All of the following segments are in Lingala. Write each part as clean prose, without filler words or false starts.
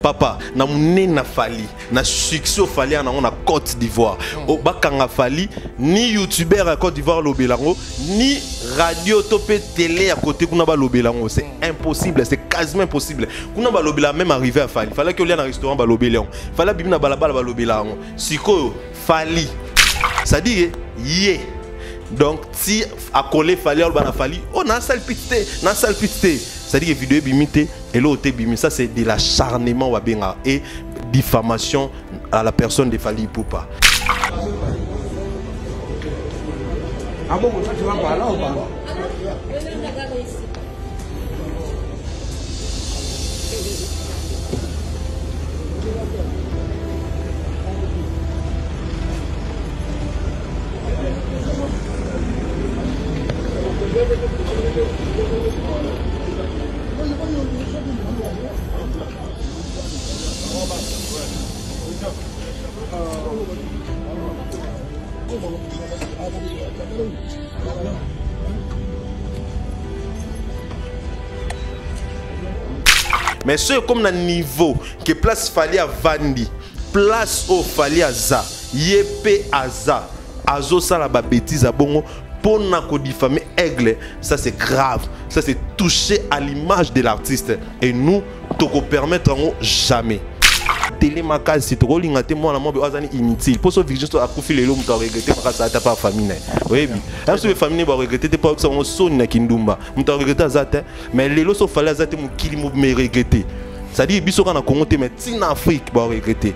papa na mune na fali na succès au fali na on a Côte d'Ivoire au bakanga fali ni youtubeur à Côte d'Ivoire lobelango ni radio topé télé à côté kuna ba lobelango c'est impossible, c'est quasiment impossible kuna ba lobela même arrivé à fali fallait que y a un restaurant ba lobelango fallait bimina balabala ba lobelango siko fali ça dit yé donc si à coller fali on ba fali oh na salpité ça dit que vidéo bimité et l'autre bimi ça c'est de l'acharnement wabenga et diffamation à la personne de Fally Ipupa. Ah bon, ça tu vas pas là ou pas? Mais ce comme le niveau que place Fally à Vandi, place au Fally à za, yépé à za, azo ça la bêtise à bongo pour na ko diffamer aigle, ça c'est grave, ça c'est toucher à l'image de l'artiste et nous toko permettre en jamais. Télé makaz c'est trop lingaté moi la moi bazani inutile pour ce virgin to akufi lelo muto regretter parce que ça pas famille oui même si famille ba regretter pas que ça on sonne na kindumba muto regretter zate mais lelo so fallait zate mu kili mu me regretter ça dit biso kana Congo te mais tin Afrique ba regretter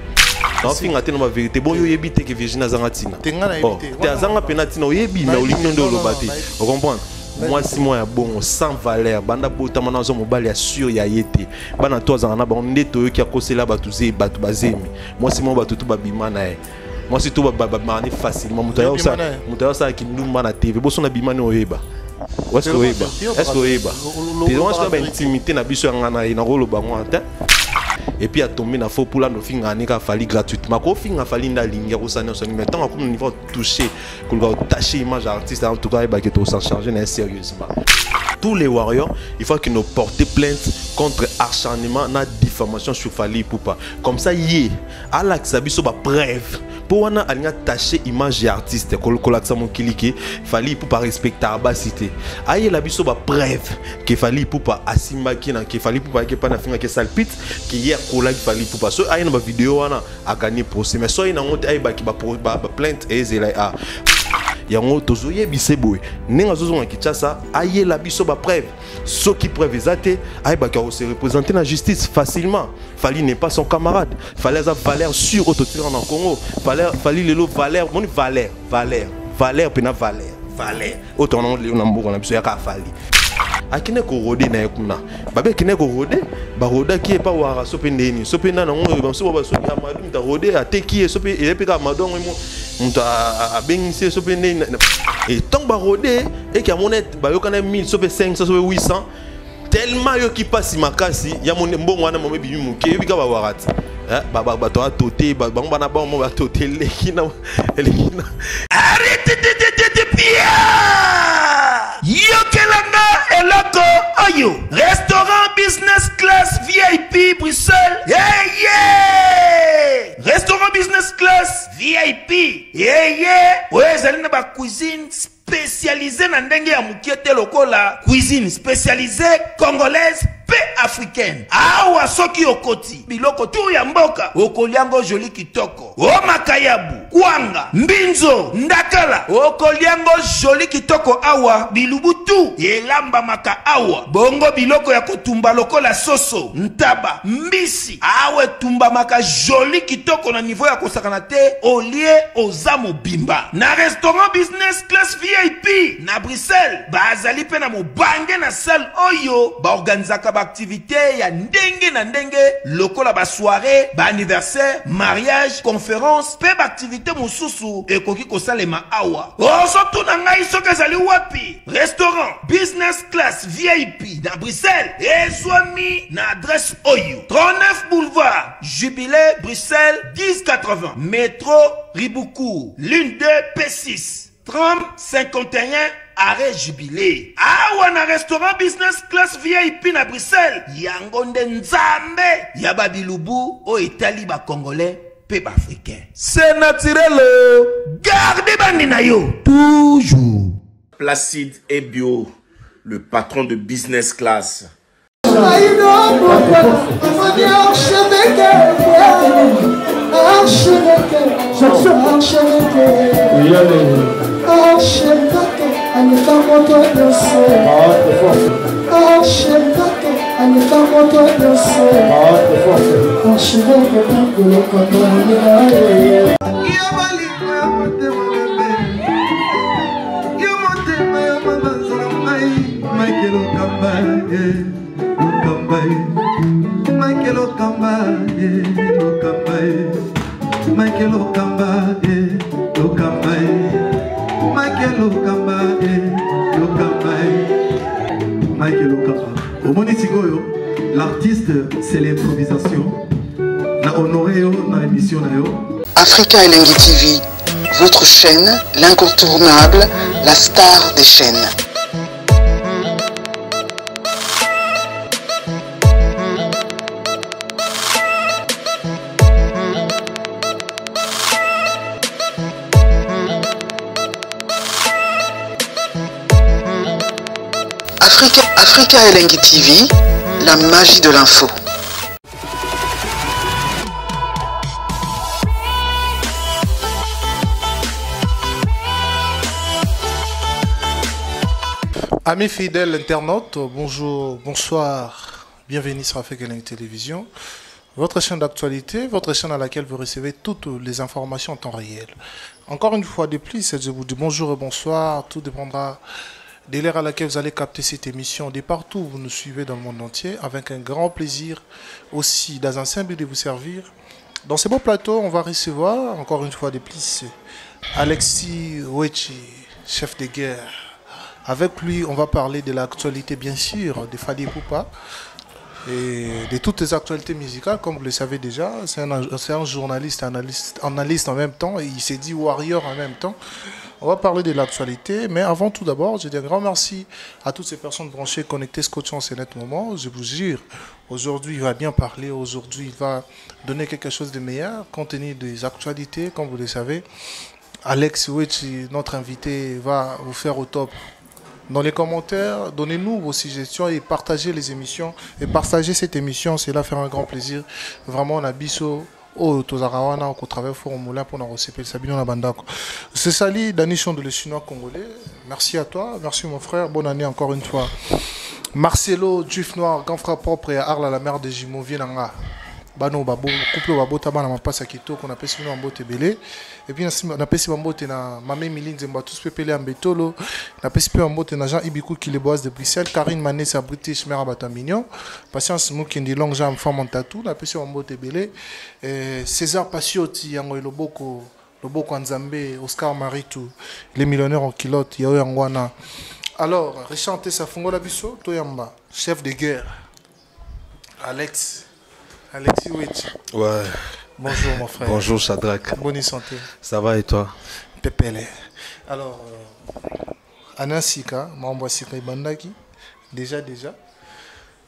non finga te na vérité bon yo yebi te que virgin azanga tina te azanga penalty no yebi mais olingi ndo lo bate vous comprenez. Moi si moi bon sans valeur banda bota mana zo mobali assure ya yete bana to azana ba ndeto yo ki akosela batuze batu bazemi moi si moi batutu babimana moi si to babimana facilement mutayo sa kindumba na TV boso na bimana oyeba est-ce que oyeba te moi je ba intimité na biso ngana na rolo bango ata et puis à tomber na faux pour la no finga nika Fally gratuitement ko finga Fally nda linga ko sana so mais tant comme niveau toucher ko va tâcher image artiste en tout cas ba que to s'en charger sérieusement tous les warriors il faut qu'ils nous portent plainte contre acharnement na diffamation sur Fally Ipupa comme ça yé ala sabiso ba preuve pour wana alinga tâcher image artiste ko kolaksa mon kiliki Fally Ipupa respectable cité aye la biso ba preuve que Fally Ipupa asimbaki na que Fally Ipupa ke pa na finga ke salpite que hier kolak Fally Ipupa so aye na ba vidéo wana a gagné procès mais so ina ngote aye ba ki ba plainte et zela a yango tozoye biseboy nenga zozo ngakitchasa aye la biso ba preuve ce qui preuve ezate aye ba ka se représenter la justice facilement. Fally n'est pas son camarade, Fally a valeur sur autotir en Congo, Fally lelo valeur mon valeur pena valeur autant non le nambo na biso ya ka Fally akine ko rode na ekuna babe kine ko rode ba roda ki e pa wara sopendeni sopenda na ngo ba so ba so ya madu mta rode ateki e sope e peka madongo mo mta abengise sopendeni et tant ba rode e ki amonet ba yokana 1000 sope 500 sope 800 tellement yo ki passe makasi ya mon mbongo wana mo bibi muke bika ba warati ba to atote ba bana ba mo ba tote lekina arrête de pia yokelanga eloko oyo restaurant business class VIP Bruxelles restaurant business class VIP ouais ezali na ba cuisine spécialisée na ndenge ya mukiete lokola cuisine spécialisée congolaise pe africaine awa soki okoti biloko tu ya mboka okoliango joli kitoko o makayabu kwanga mbinzo ndakala okoliango joli kitoko awa bilubutu elamba maka awa bongo biloko ya kotumba lokola soso ntaba mbisi awe tumba maka joli kitoko na niveau ya kosakana te olie ozamo bimba na restaurant business class VIP na Bruxelles bazali pe na mobange na salle oyo ba organizaka ba activité ya ndenge na ndenge lokola ba soirée ba anniversaire mariage conférence pe ba activité mosusu ekoki kosalema awa oso tuna ngai soka zali wapi restaurant business class VIP na Bruxelles ezwami na adresse oyo 39 boulevard Jubilé Bruxelles 1080 métro Ribuku l'une 2 P6 30 51 arrêt jubilé. Awa na restaurant business class VIP na Bruxelles. Yango nde nzambe ya babilubu o etali ba congolais pe ba africain. C'est naturel. Gardez bandi na yo toujours. Placide et Bio, le patron de business class. L'artiste, c'est l'improvisation. Na honoré dans l'émission. Africa Elengi TV, votre chaîne, l'incontournable, la star des chaînes. Africa Elengi TV, la magie de l'info. Amis fidèles internautes, bonjour, bonsoir, bienvenue sur Africa Elengi Télévision, votre chaîne d'actualité, votre chaîne à laquelle vous recevez toutes les informations en temps réel. Encore une fois de plus, je vous dis bonjour et bonsoir, tout dépendra de l'heure à laquelle vous allez capter cette émission, de partout où vous nous suivez dans le monde entier, avec un grand plaisir aussi dans un simple but de vous servir. Dans ce beau plateau, on va recevoir encore une fois de plus Alexis Wechi, chef de guerre. Avec lui, on va parler de l'actualité bien sûr, de Fally Ipupa et de toutes les actualités musicales, comme vous le savez déjà. C'est un journaliste, analyste en même temps, et il s'est dit warrior en même temps. On va parler de l'actualité, mais avant tout d'abord, je dis un grand merci à toutes ces personnes branchées, connectées, scotchées en ce net moment. Je vous jure, aujourd'hui, il va bien parler, aujourd'hui, il va donner quelque chose de meilleur, compte tenu des actualités, comme vous le savez. Alex Wechi, notre invité, va vous faire au top. Dans les commentaires, donnez-nous vos suggestions et partagez les émissions. Et partagez cette émission, cela fera un grand plaisir. Vraiment, on a biso. Oh, Tozarawana, au travail fort au moulin pour nous recevoir. Sabino Nabandako. C'est Sali, Danichon de le Chinois congolais. Merci à toi, merci mon frère. Bonne année encore une fois. Marcelo, Juif Noir, grand frère propre et Arla, la mère de Jimo, Vienanga. Bano babo couple babo tabana mapasa kito qu'on appelle sinon mbote belé et puis on appelle si mbote na mamé Miline Zemba tous pepele ambetolo on appelle si mbote na Jean Ibikou qui les boise de Bruxelles Karine Mané sa British mère Batamignon patience Mukindi long jam femme en tatou on appelle si mbote belé César Pacioti yango loboko Nzambe Oscar Maritou les millionnaires en kilote yao yangwana. Alors rechanter sa fungo la biso toyamba chef de guerre Alexis Wechi. Ouais. Bonjour mon frère. Bonjour Shadrach. Bonne santé. Ça va et toi? Pépélé. Alors, Anasika, Mamba Sika Ibandaki, déjà.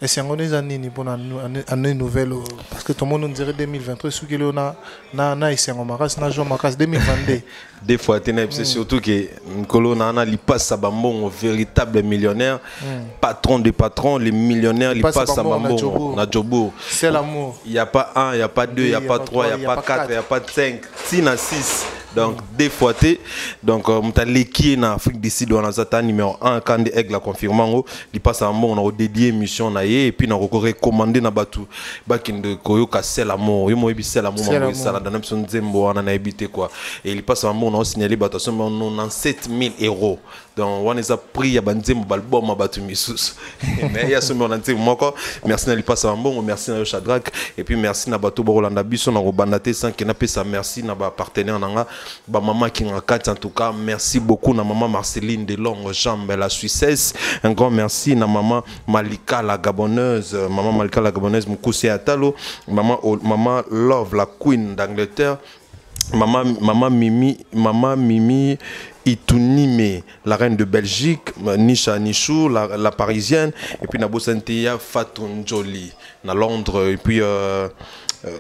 Et c'est un année pour une nouvelle, parce que tout le monde nous dirait 2023, ce qu'il y a, c'est un maras, 2022. Des fois, c'est surtout que Nkolo Nana, il passe à Bambon, véritable millionnaire, patron des patrons, les millionnaires, il passe à Bambon, Nadjobo. C'est l'amour. Il n'y a pas 1, il n'y a pas 2, il n'y a pas 3, il n'y a pas 4, il n'y a pas 5, 6 à 6. Donc, des fois, donc, on a l'équipe en Afrique d'ici, on a numéro 1, quand il a confirmé, il passe à Bambon, on a dédié une mission, et puis on a recommandé na batu bakinde koyo ka c'est l'amour yo moyebi c'est l'amour mo ça la dana son zembo on a habité quoi et il passe à Bambon on a signalé batu on a 7000 €. Donc on a pris ya banzembo balbom ma batu misus mais il y a ce moment on moko merci na il passe à Bambon merci na Shadrach et puis merci na batu borolanda biso na robandate sans que na pesa merci na ba partenaire nanga ba maman qui ngakati en tout cas merci beaucoup na maman Marceline de longues jambes la Suissesse un grand merci na maman Malika la Gaboneuse maman Malika la Gaboneuse Moukoussi Atalo maman Love la Queen d'Angleterre maman Mimi Itunime, la reine de Belgique, Nisha Nichou, la parisienne, et puis Nabosanteya Fatou Njoli, na Londres, et puis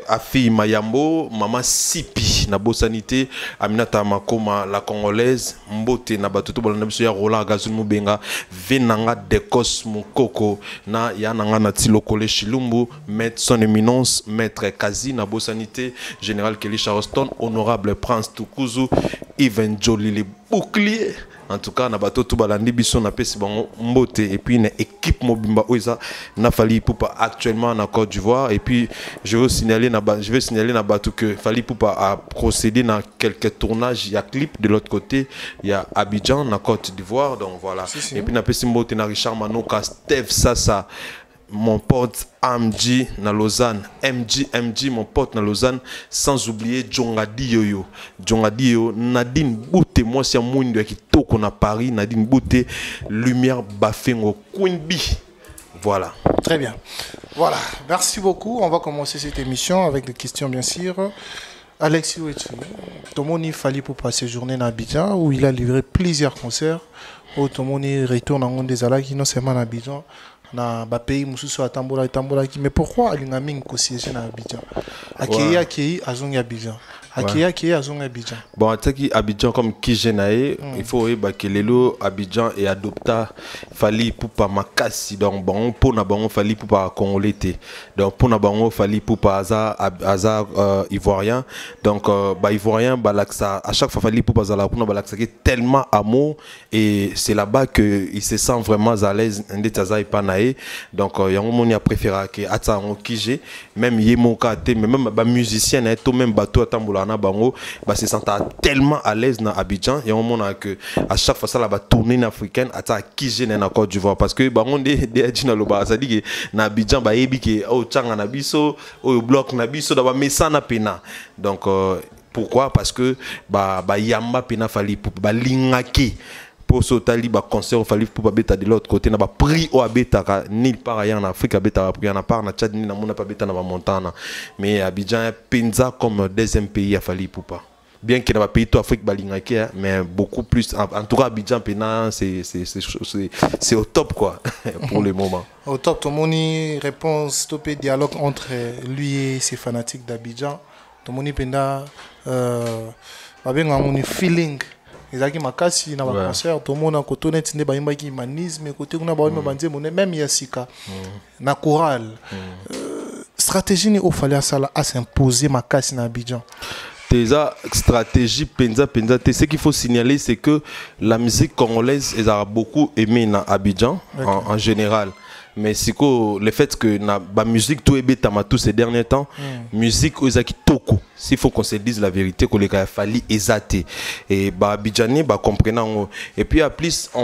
Afi Mayambo, Mama Sipi, Nabosanité, Aminata Makoma, la congolaise, Mbote, Nabatuto, Bolanabisoya, Roland Gazun Mubenga, Venanga Dekos Mukoko, na Yananga Natilo Kole Chilumbu, Maître Son Éminence, Maître Kazi, Nabosanité, Général Kelly Charleston, Honorable Prince Tukuzu, Yves Njoli, les boucliers. En tout cas, Nabato Tubalandi Bisson a pesi bango mbote et puis une équipe Mobimba Oisa n'a Fally Ipupa actuellement en Côte d'Ivoire et puis je veux signaler Nabato que Fally Ipupa a procédé dans quelques tournages, il y a clip de l'autre côté, il y a Abidjan en Côte d'Ivoire donc voilà. Si. Et puis na pesi mbote na Richard Manoka, Steve Sassa, mon pote MG na Lausanne, MG mon pote na Lausanne, sans oublier Djongadi Yoyo, Nadine Bouté, moi c'est un monde qui toko na Paris, Nadine Bouté, Lumière Bafengo, Queen Bee. Voilà. Très bien. Voilà, merci beaucoup. On va commencer cette émission avec des questions bien sûr. Alexis Ouetu, Tomoni Fally Ipupa séjourner à Abidjan où il a livré plusieurs concerts. Où Tomoni retourne en des Alaki, non seulement à Abidjan. Na ba pays mususu atambola mais pourquoi alingami nkosiéger na Abidjan akei azongi Abidjan akei azongi Abidjan bon ataki Abidjan comme Kijenae il faut que lelo Abidjan et adopta Fally Ipupa makasi donc bon pour na bango Fally Ipupa congolais donc pour na bango Fally Ipupa aza ivoirien donc ba ivoirien balaksa à chaque fois Fally Ipupa za la pour na balaksa tellement amour et c'est là-bas que il se sent vraiment à l'aise ndetaza ipana. Donc il a préféré que Atsango Kije même Yemoka mais même ba musicien et tout même bateau Tambulana bango ba se sentent tellement à l'aise dans Abidjan et on a que à chaque fois ça la tournée africaine Atsa Kije na Côte d'Ivoire parce que bango de dina loba ça dit que na Abidjan ba yebi que au tchanga na biso au bloc na biso da ba mesana pena donc pourquoi parce que ba yamba pena Fally Ipupa ba lingaki pour sauter ba concert Fally Ipupa beta de l'autre côté na ba prix au abeta nulle part ailleurs en Afrique abeta prix en part na Tchad ni na mona pas beta na ba Montana mais Abidjan est penza comme deuxième pays à Fally Ipupa bien qu'il n'a pas pays tout Afrique balingaki mais beaucoup plus en tout cas Abidjan pena c'est au top quoi pour le moment au top Tomoni réponse topé dialogue entre lui et ses fanatiques d'Abidjan Tomoni penda abenga moni feeling ezaki makasi na ba concert tout monde ko tonet ne ba imba ki humanisme côté kuna ba banze même yasika na chorale stratégie ni au fallait ça à s'imposer makasi na Abidjan déjà stratégie penza ce qu'il faut signaler c'est que la musique congolaise elle a beaucoup aimé na Abidjan en général. Mais c'est que le fait que la musique tout est bêta tous ces derniers temps, musique ozaki toko. S'il faut qu'on se dise la vérité, qu'on les a fallu exater et bah Abidjanais bah comprenant et puis en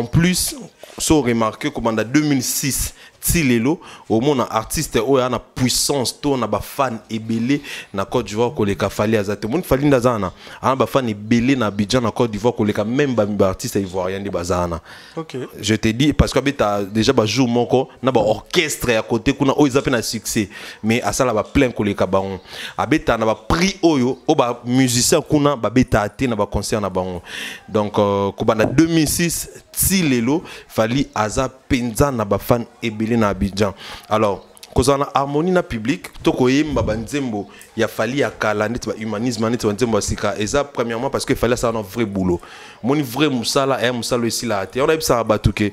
plus so remarqué comme en 2006 Tilelo au monde artiste où a puissance to na ba fan ebelé na Côte d'Ivoire ko leka Fally azate monde Fally ndazana ana ba fan ebelé na Abidjan na Côte d'Ivoire ko leka même ba artiste ivoirien de bazana. OK. Je te dis parce que beta déjà ba jour moko na ba orchestre à côté kuna o ils appellent un succès mais à ça là ba plein ko leka baon abeta na ba prix oyo o ba musicien kuna ba beta até na ba concert na baon donc ko ba na 2006 Tilelo Fally aza penza na ba fan ebelé na Abidjan. Alors, quand on a harmonie na public, toko yemba banzembo ya Fally ya kala net ba humanisme net banzembo sika et ça premièrement parce que Fally ça un vrai boulot. Mon vrai musala et musala ici là. On a eu ça batuke.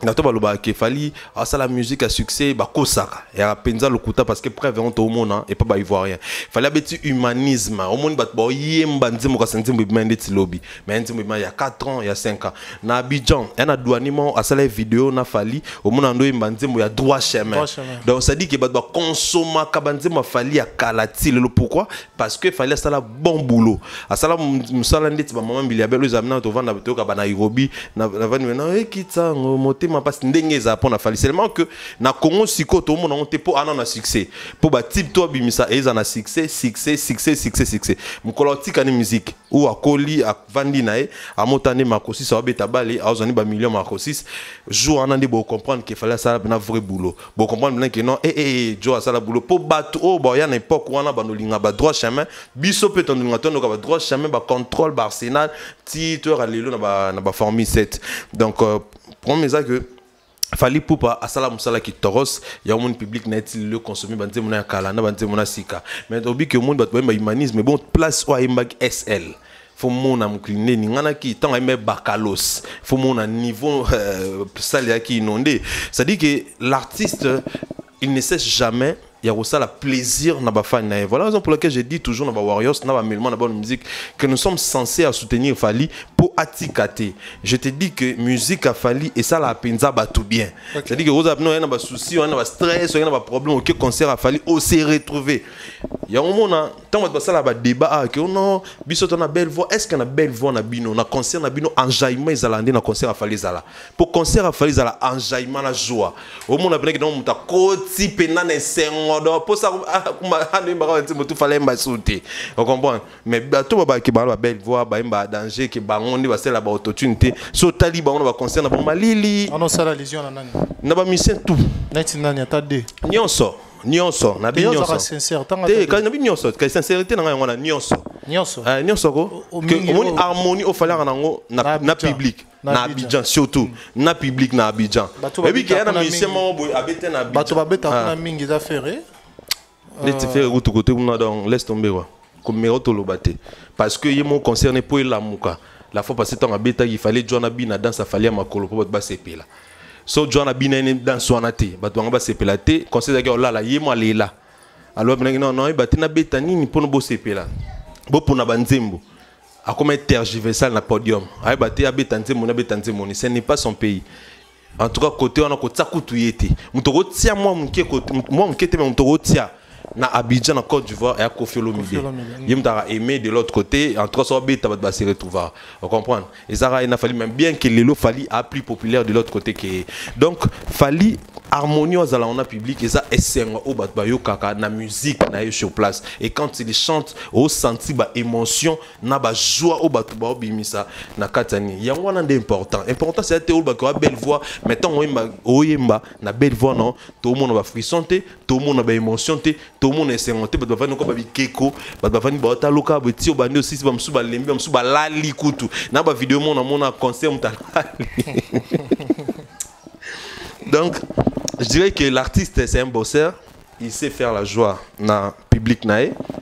Nato baloba ke Fally a ça la musique à succès ba kosaka ya penza lokuta parce que preuve on to mona et pas ba ivoirien Fally abeti humanisme au monde bat ba yemba nzembo ka nzembo bimende tilobi mais nzembo il y a 4 ans il y a 5 ans na Abidjan na douanimo a ça la vidéo na Fally au monde ando yemba nzembo ya droit chemin donc ça dit que ba consommer ka nzembo Fally ya kalati le pourquoi parce que Fally ça la bon boulot a ça la musala ndeti ba maman biliabelo zamna to vanda to ka ba Nairobi na vani na ekitsango mote ma passe ndenge za pour na fali seulement que na Congo siko to monde on te po ana na succès pour ba type to bimisa eza na succès mukolo tika ni musique ou akoli akvandi na e amotane makosi ça beta bale azoni ba million makosi jour ana ndi bo comprendre que fallait ça na vrai boulot bo comprendre que non jo ça la boulot pour battre oh ba ya na époque wana ba no linga ba droit chemin biso peut on linga to no ba droit chemin ba contrôle ba Arsenal titre lelo na ba formule 7 donc premier ça que fali poupa asala musala ki toros ya monde public net le consommer banze mona kala na banze mona sika mais obi que monde bat ba humanisme bon place o imbag SL faut mon amcliné ni ngana ki tant aimer bakalos faut mon niveau salia ki inondé ça dit que l'artiste il ne cesse jamais il y a aussi le plaisir na ba fan. Voilà la raison pour laquelle je dis toujours na ba Warriors na ba Melman na ba musique que nous sommes censés à soutenir Fali pour attikate. Je te dis que musique a Fali et ça la penza ba tout bien. Okay. C'est-à-dire que vous avez na ba souci, on a ba stress, on a ba problème auquel concert a Fali on s'est retrouvé. Il y a un moment tant va ça la ba débat que non biso ton a belle voix, est-ce qu'on a belle voix na bino na concert na bino enjaillement izalande na concert a Fali zala. Pour concert a Fali zala enjaillement la joie. Au moment après que non muta koti pena na pour ça on fallait m'assurer on comprend mais tout va qui parle belle voix ba danger qui ba on va c'est la opportunité so taliban on va concerne ba malili on ça la lésion na nani na ba mission tout neti nani atade nyonso na bi nyonso sincère te quand na bi nyonso que sincérité na ngona nyonso nyonso ko que on harmonie au fallait nango na public na Abidjan surtout na public na Abidjan et puis qu'il y a na mission mo abete na Abidjan bato babeta na mingi za ferré laisse faire route côté on donc laisse tomber quoi comme méroto lobate parce que yemo concerné pour la muka la fois passée temps abeta il fallait John Abina dans sa fallait makolo pour ba sepela so John Abina dans soanate bato ngaba sepela te conseil que là yemo lela alors non il batina beta nini pour no bo sepela bo pour na banzembo a comme tergiversal na podium ay baté abetanze mona betanze moni ce n'est pas son pays en tout cas côté on a côté kutuyete mutoko tia moi mukete mais mutoko tia na Abidjan en Côte d'Ivoire et à Kofi Olomide yimtara aimé de l'autre côté en tout cas ça va se retrouver on comprend et ça il a fallu même bien que Lelo Fali a plus populaire de l'autre côté que donc Fali harmonieuse à la on a public et ça est au batbayo kaka na musique na sur place et quand il chante au senti ba émotion na ba joie au batba obimisa na katani ya wana important c'est te au batba belle voix mettons oyemba na belle voix non tout le monde va frissonner tout le monde va émotionner tout le monde est sengoté batba va nko ba bikeko batba va ni ba taloka beti obandi aussi ba msuba lembi ba msuba lali kutu na ba vidéo mona concert mutala. Donc, je dirais que l'artiste, c'est un bosseur. Il sait faire la joie dans le public.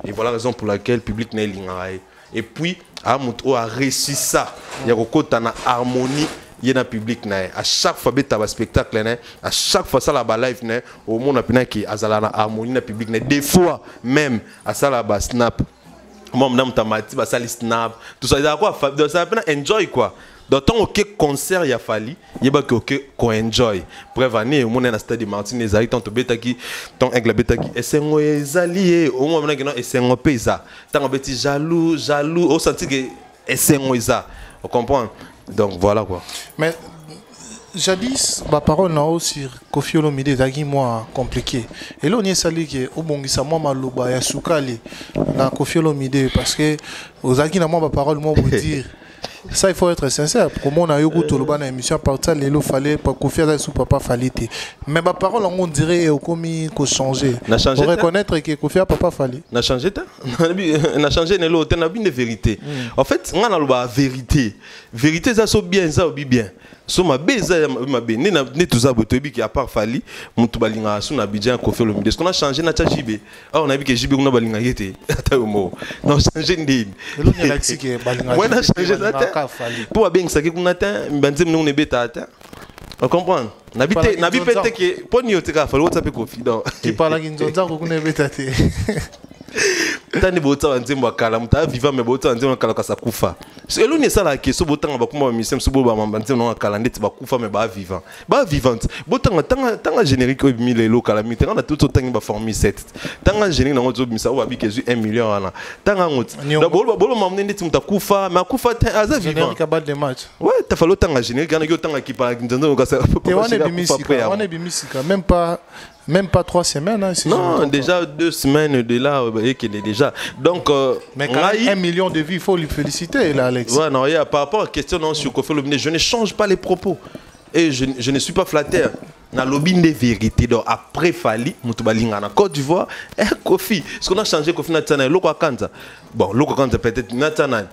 Et voilà la raison pour laquelle le public n'est pas. Et puis, Amuto a réussi ça. Il y a une harmonie dans le public. À chaque fois que tu as un spectacle, à chaque fois que tu as un live, au monde a une harmonie dans le public. Des fois, même, à ça, la snap. Moi, je suis snap. Tout ça, ça enjoy quoi. Dans ton concert il y a fallu il y a qu'on enjoy bref année on est dans stade de Martine les tant to betaki ton aigle betaki et c'est moi allié au moins maintenant et c'est un paysa tant petit jaloux au senti que et c'est moi ça on comprend donc voilà quoi mais jadis ma parole na aussi Kofi Olomide zaki moi compliqué et là on est sali que au bongisa moi maloba ya sukali na Kofi Olomide parce que ozaki na moi ma parole moi vous dire ça il faut être sincère pour moi on a eu goût au ban émission partir Lelo fallait pas confier sous papa fallait mais ma parole on dirait comme qu'on changer pour reconnaître que Kofi papa fallait n'a changé n'a changé Lelo t'as bien de vérité en fait on a la vérité ça so bien ça bien so ma beza ma bene ne tout ça botobi qui a pas fallu mutu balinga sous na Abidjan Kofi Olomide ce qu'on a changé na Tchajibe on a vu que Jibe on a balinga yete ata mo non changé ndine Lelo ni laxi que balinga on a changé ça pour bien ça qui qu'on atteint banzem nous ne beta atteint on comprend n'habite que pour ni oteka fallu WhatsApp Kofi donc qui parle qui nzonza ko ne beta te tani bota nzembo akala muta vivant mais bota nzembo akala kasa kufa elo ni ça la question bota ngaba kuma misem so boba nzembo akala ndeti ba kufa mais ba vivante bota tanga générique o bimi lelo kala mi tanga tout tanga ba formi 7 tanga générique nango zo bimisa o abi kezu 1 million wana tanga ngoti da bolo mamne ndeti muta kufa mais kufa aza vivant générique bas de match ouais ta fallo tanga générique kana yo tanga ki pa nzembo kasa on est bimisika même pas 3 semaines. Hein, si non, déjà 2 semaines de là, et qu'il est déjà. Donc, mais quand même 1 million de vies, il faut lui féliciter, là, Alex. Ouais, non, par rapport à la question sur Kofi Olomide, je ne change pas les propos. Et je ne suis pas flatteur. Dans le lobby des vérités, donc après Fali, Moutobalinga, en Côte d'Ivoire, Kofi. Ce qu'on a changé, Kofi Natana, Loko Kanta. Bon, Loko Kanta peut-être Natana.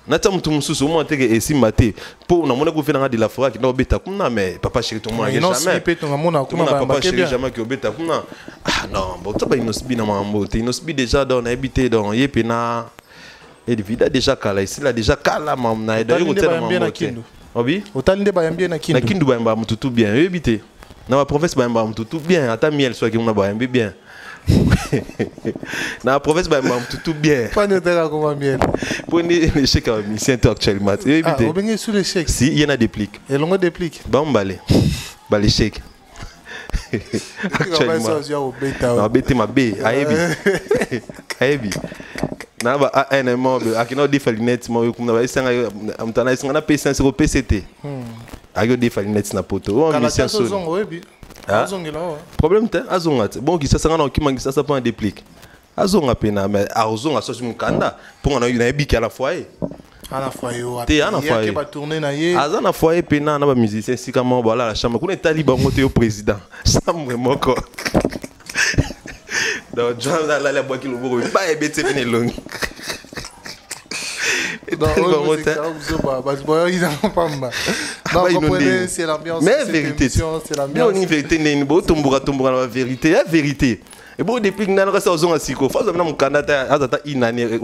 Nata mutu mususu mo anteke esi maté pour na mona ko fena de la forêt qui no beta kuna mais papa chéri to mo jamais papa chéri jamais ki obeta kuna ah non bon to ba inosbi na mambo te inosbi déjà dans habité dans yepena et vida déjà kala ici là déjà kala mam na da yo tena mambo obi otalinde ba yambie na kindu ba mba mutu bien habité na ma province ba mba mutu bien ata miel soit ki mona ba yambie bien dans la province, tout bien. Pas de terrain comme miel. Pour l'échec à mission actuellement. Ah, on est sous l'échec. Si, il y en a des pliques. Et l'on déplique. Bon, balé. Balé chèque. Actuellement. Non, bêté ma bé. Aébi. Aébi. Na ba ANM akino defalinet mo kuma ba isanga amtana isanga na P5 ko PCT. Ayo defalinet na poto. O mission so. Problème te azonga bon qui ça sanga na okima ngisa ça pas un déplique azonga pena mais azonga so sur mukanda pour na yuna ebiki à la foyer te à la foyer va tourner na ye azana foyer pena na ba musicien sikama voilà la chambre kuna taliban ngote au président chambre moko donc John la boaki lo boko ba ebete pene longi c'est l'ambiance. Mais vérité, c'est l'ambiance. Vérité, la vérité, la vérité. Et bon, depuis que nous avons fait ça, il faut que nous Canada une année.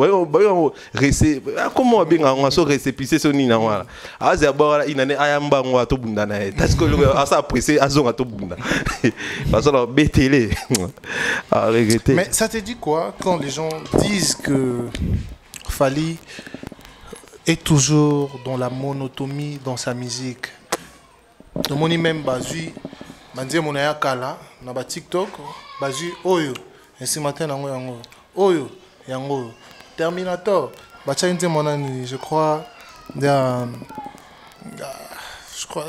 Comment on a récépissé ce nina wala. Az d'abord une année ayamba ngwa to bunda na. Parce que ça apprécié azonga to bunda. Parce que BTL. Mais ça te dit quoi quand les gens disent que Fally est toujours dans la monotonie dans sa musique? Le moni même bazui manzie monaya kala na ba TikTok bazui oyo et ce matin nango yango oyo yango Terminator bacha nze monani je crois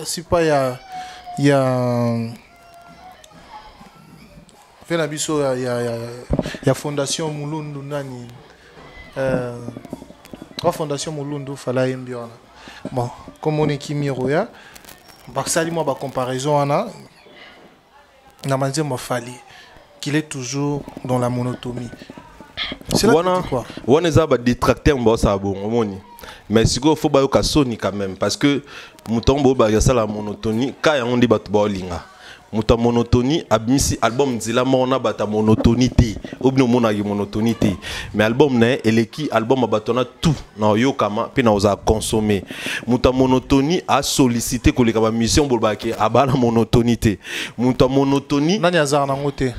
si pas il y a fait la biso il y a fondation Mulundu nani fondation Mulundu fala yembiona bon comme on est Kimiroya Baksali moi ba comparaison ana na manze mo Fally qu'il est toujours dans la monotonie. C'est là quoi. On est ba détracteur mbo sa bon omoni. Mais si go faut ba yo ka soni quand même parce que mutombo ba ya la monotonie ka ya on dit ba to linga. Muta monotonie abimisi album nzela mona bata monotonité obino mona ki monotonité mais album na eleki album abatona tout na yo kama pe na oza consommer muta monotonie a sollicité ko le ka ba mission bolbaki abana monotonité muta monotonie nani azar na ngote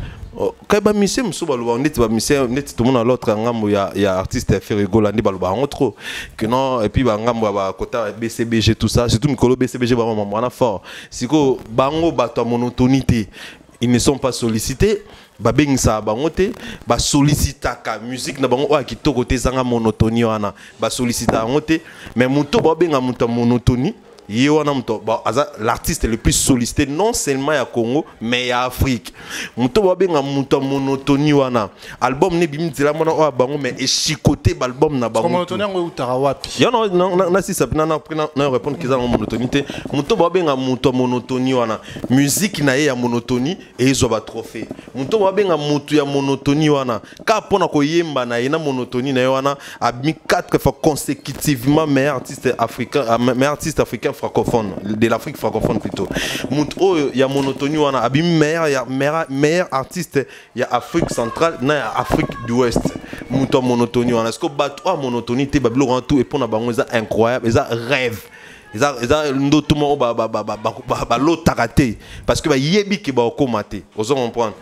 kaiba mission muso baloba ndeti ba mission ndeti tout monde l'autre ngambo ya artiste Ferrigola ndi baloba trop que non et puis ba ngambo ba kota BCBG tout ça surtout mikolo BCBG ba mama fort siko bango bato monotonité ils ne sont pas sollicités ba bengisa bango te ba sollicitaka musique na bango o kitoko te zanga monotonie wana ba sollicita bango te mais muto ba benga muta monotonie l'artiste le plus sollicité non seulement à Congo mais à Afrique. Muto babenga muta monotonie wana. Album ne bimizela mona o bango mais chicoté album na bango. Monotonie ngo utara wapi? Ya non si ça na répondre qu'ils ont monotonité. Muto babenga muta monotonie wana. Musique na ya monotonie et ils ont ba trophée. Muto babenga mutu ya monotonie wana. Ka pona ko yemba na ina monotonie na wana a mis 4 fois consécutivement meilleur artiste africain francophone de l'Afrique francophone plutôt. Il y a monotonie on a abim meilleur artiste il y a Afrique centrale na Afrique du Ouest. Monotonie on a ce que bat monotonie te bablo tout et pour na bango ça incroyable ça rêve eza ndoto mo ba lotaraté parce que ba yebi ke ba komate ozo comprendre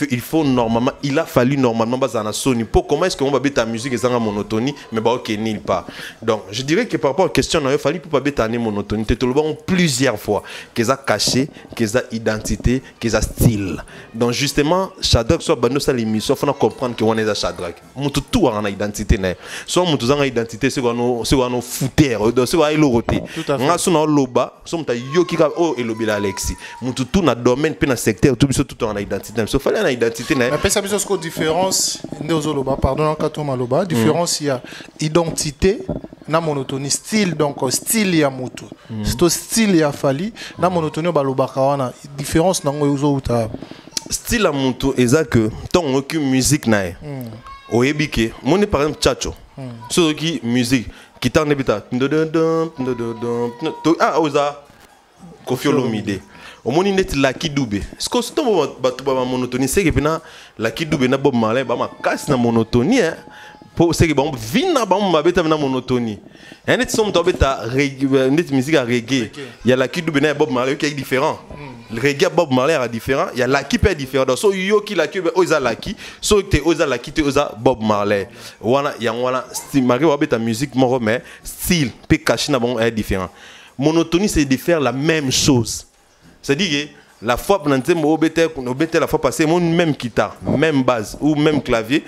il faut normalement il a fallu normalement bazana soni pour comment est-ce que on va beta musique ezanga monotonie mais ba ok nil pas donc je dirais que par rapport à question il fallait pour pas beta monotonie te le bon plusieurs fois que ça caché que ça identité que ça style donc justement Shadrack soit bando ça l'émission faut comprendre que on est à Shadrack mutu tout en identité né soit mutu zanga identité c'est quoi nos fouteurs donc c'est quoi iloroté nga suna loba so muta yoki ka o elobila Alexis mutu tout na domaine pe na secteur tout biso tout en identité so fallait na identité né mais ça biso ce différence ndezo loba pardon en katoma loba différence il y a identité na monotonie style donc style ya mutu c'est style ya fali na monotonie ba lobaka wana différence nango yozo uta style à mutu eza que ton aucune musique nae oyebike moni par exemple chacho so qui musique qui t'en ebita ah oza Koffi Olomide omoni net Lucky Dube ce que c'est bato ba monotonie c'est que pena Lucky Dube na Bob Marley ba makasi na monotonie pour c'est que bon vina ba mabeta na monotonie et net som to beta net musique à reggae il y a Lucky Dube na Bob Marley qui est différent le reggae Bob Marley est différent il y a Lucky est différent donc so yo ki Lucky oza Lucky so te oza Lucky te oza Bob Marley wana ya wana style malgré wa beta musique mon mais style pe caché na bon est différent monotonie c'est de faire la même chose c'est-à-dire que la fois la fois passée mon même guitare même base ou même clavier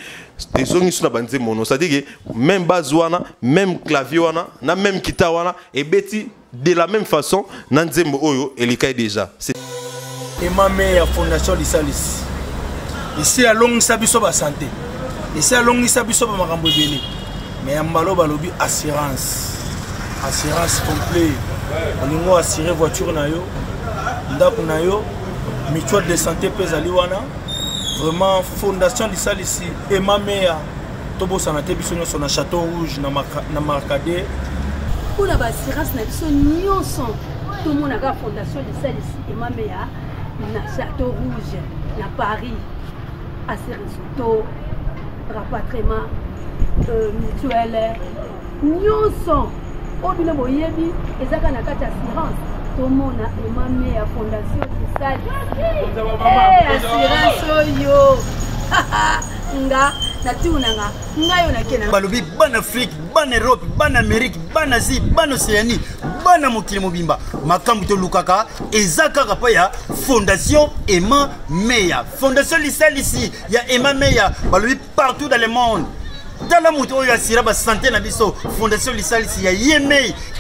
des sons qui sont dans mono c'est-à-dire que même base wana même clavier wana na même guitare wana et beti de la même façon nanzembo oyo elikai déjà c'est Emame ya fondation Lisalis ici à long sabiso ba santé ici à long sabiso ba makambo bele mais ambalo balobi assurance complet olingo assurer voiture na yo ndako na yo mutuelle de santé pezali wana vraiment fondation Lisalis Emame ya tobo santé biso nyoso na Château Rouge na Marcadet pour la assurance na biso nyonso tout le monde a fondation Lisalis Emame ya na Château Rouge na Paris assurance auto rapatriement mutuelle nyonso obile boyebi ezaka na kati assurance tout le monde a Emame ya fondation Lisalis assurance yo nga na tunanga ngayo na kena balobi ban Afrique ban Europe ban Amérique ban Asie ban Océanie ban mokili mobimba makambu to lukaka ezaka kapa ya fondation Emame ya fondation Lisalis ya Emame ya balobi partout dans le monde dans la moto oyo asira ba santé na biso fondation Lisalis ya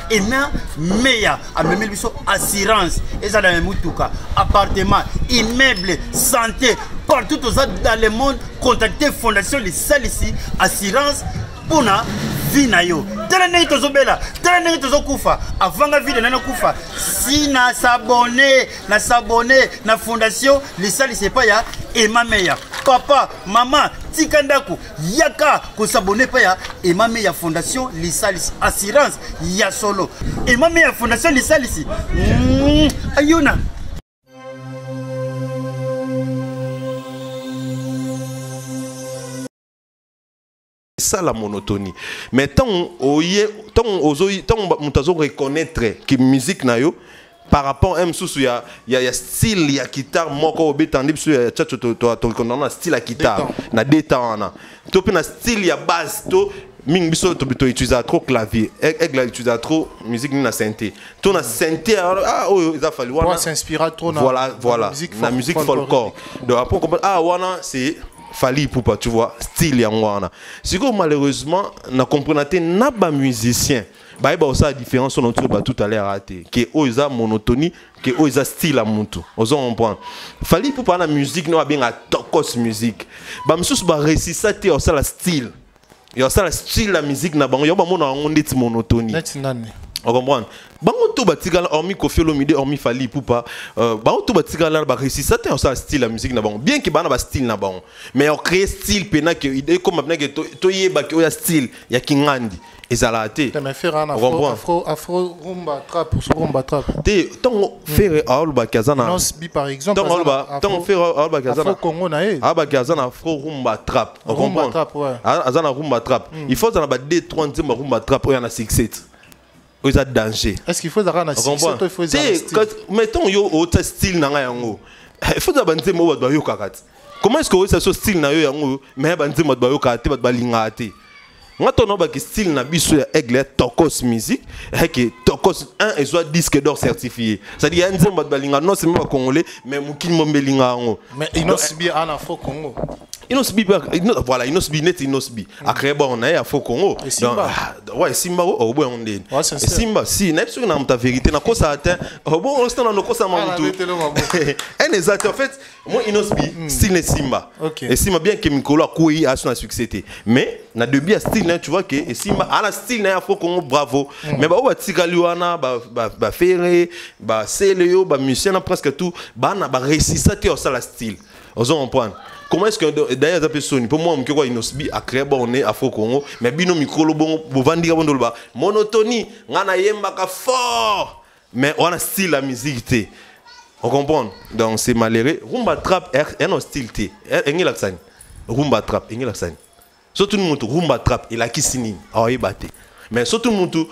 Emame ya amemi biso assurance ezala na mutuka appartement immeuble santé partout dans le monde contactez fondation Lisalis assurance pour na vie na yo tala ngai tozobela tala ngai tozokufa avanga vie na kufa si na s'abonner na fondation Lisalis pas ya Emame ya papa maman tikandako yaka ko s'abonner pas ya Emame ya fondation Lisalis assurance ya solo Emame ya fondation Lisalis ayuna ça la monotonie mais tant on reconnaître que musique na yo par rapport à il y a style il y a guitare moko obetandi biso ya chacho to reconnaître style la guitare na détana to pe na style il y a basse to ming biso to utiliser trop clavier aigle utiliser trop musique na synthé to na synthé ah oh il a fallu wana s'inspirer trop voilà la musique folklore donc après on comprend ah wana c'est Fali Ipupa, tu vois, style yangwana. C'est que malheureusement, na comprenate na ba musicien. Ba iba osa différence on trouve tout à l'heure raté. Que oza monotonie, que oza style à mutu. Oza on prend. Fali Ipupa na musique no bien à tokos musique. Ba msus ba resisate osa la style. Et osa la style la musique na bango yo ba mona ngondeti monotonie. On comprend. Bango to batigala hormis Koffi Olomide hormis Fali Ipupa bango to batigala ba réussir ça ça style la musique na bango bien que bana ba style na bango mais on crée style pena que idée comme maintenant que to yeba que o style ya kingandi ezalate mais faire un afro rumba trap pour rumba trap te tant faire alba kazana non bi par exemple tant faire alba kazana afro Congo na e alba kazana afro rumba trap on comprend azana rumba trap il faut dans ba 2 3 rumba trap o yana 6-7 il y a danger. Est-ce qu'il faut avoir un style? Il faut mettons yo autre style na yango. Il faut avoir un style mo ba yo kakati. Comment est-ce que ça so style na yo yango mais ba nzema ba yo kakati ba lingati. Ngato no ba ki style na biso ya Aigle Tokos musique que Tokos 1 et soit disque d'or certifié. C'est-à-dire un nzema ba linga non c'est même congolais mais mukini mo melinga ngo. Mais Inosbi en Afro Congo. Inosbi voilà Inosbi net Inosbi. Après bon on a Afro Congo. Ouais Simba au bon on dit. Simba si net sur na ta vérité na ko ça atteint au bon on stand na ko ça mamutu. Un exact en fait moi Inosbi style ne Simba. Et Simba bien que Mikolo a coué à son succès mais na de bien style tu vois que Simba a la style na Afro Congo bravo mais ba o tika liwana ba ferré ba Célio ba musicien presque tout ba na ba réussir au ça la style. Vous comprenez? Comment est-ce que d'ailleurs ça peut sonner pour moi on quoi Inosbi a créé bon Afro Congo mais bino micro bon vandi bon dolba monotonie ngana yemba ka fort mais on a style la musique té. On comprend? Donc c'est malheureux. Rumba trap est un style té. Engel accent. Rumba trap engel accent. Surtout le monde rumba trap et la kisini a batté. Mais surtout le monde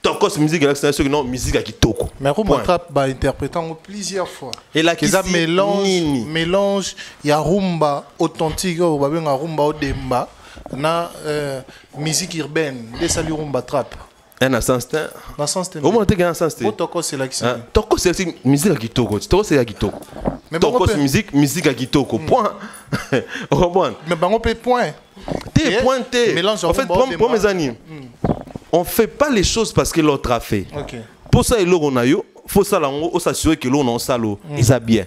Tokos musique accent non musique à kitoko. Mais rumba trap ba interprétant plusieurs fois. Et la kisini mélange il y a rumba authentique ou ba benga rumba odemba na musique urbaine des salut rumba trap. Un instant. Dans sens au moins tu as un sens. Tokos c'est la kisini. Tokos c'est musique à kitoko. Tokos c'est à kitoko. Tokos musique à kitoko. Point. Mais bango peut point. T'es pointé. En fait pour mes amis. On ne fait pas les choses parce que l'autre a fait. Pour ça, il faut s'assurer que l'on a salo. Ils a bien.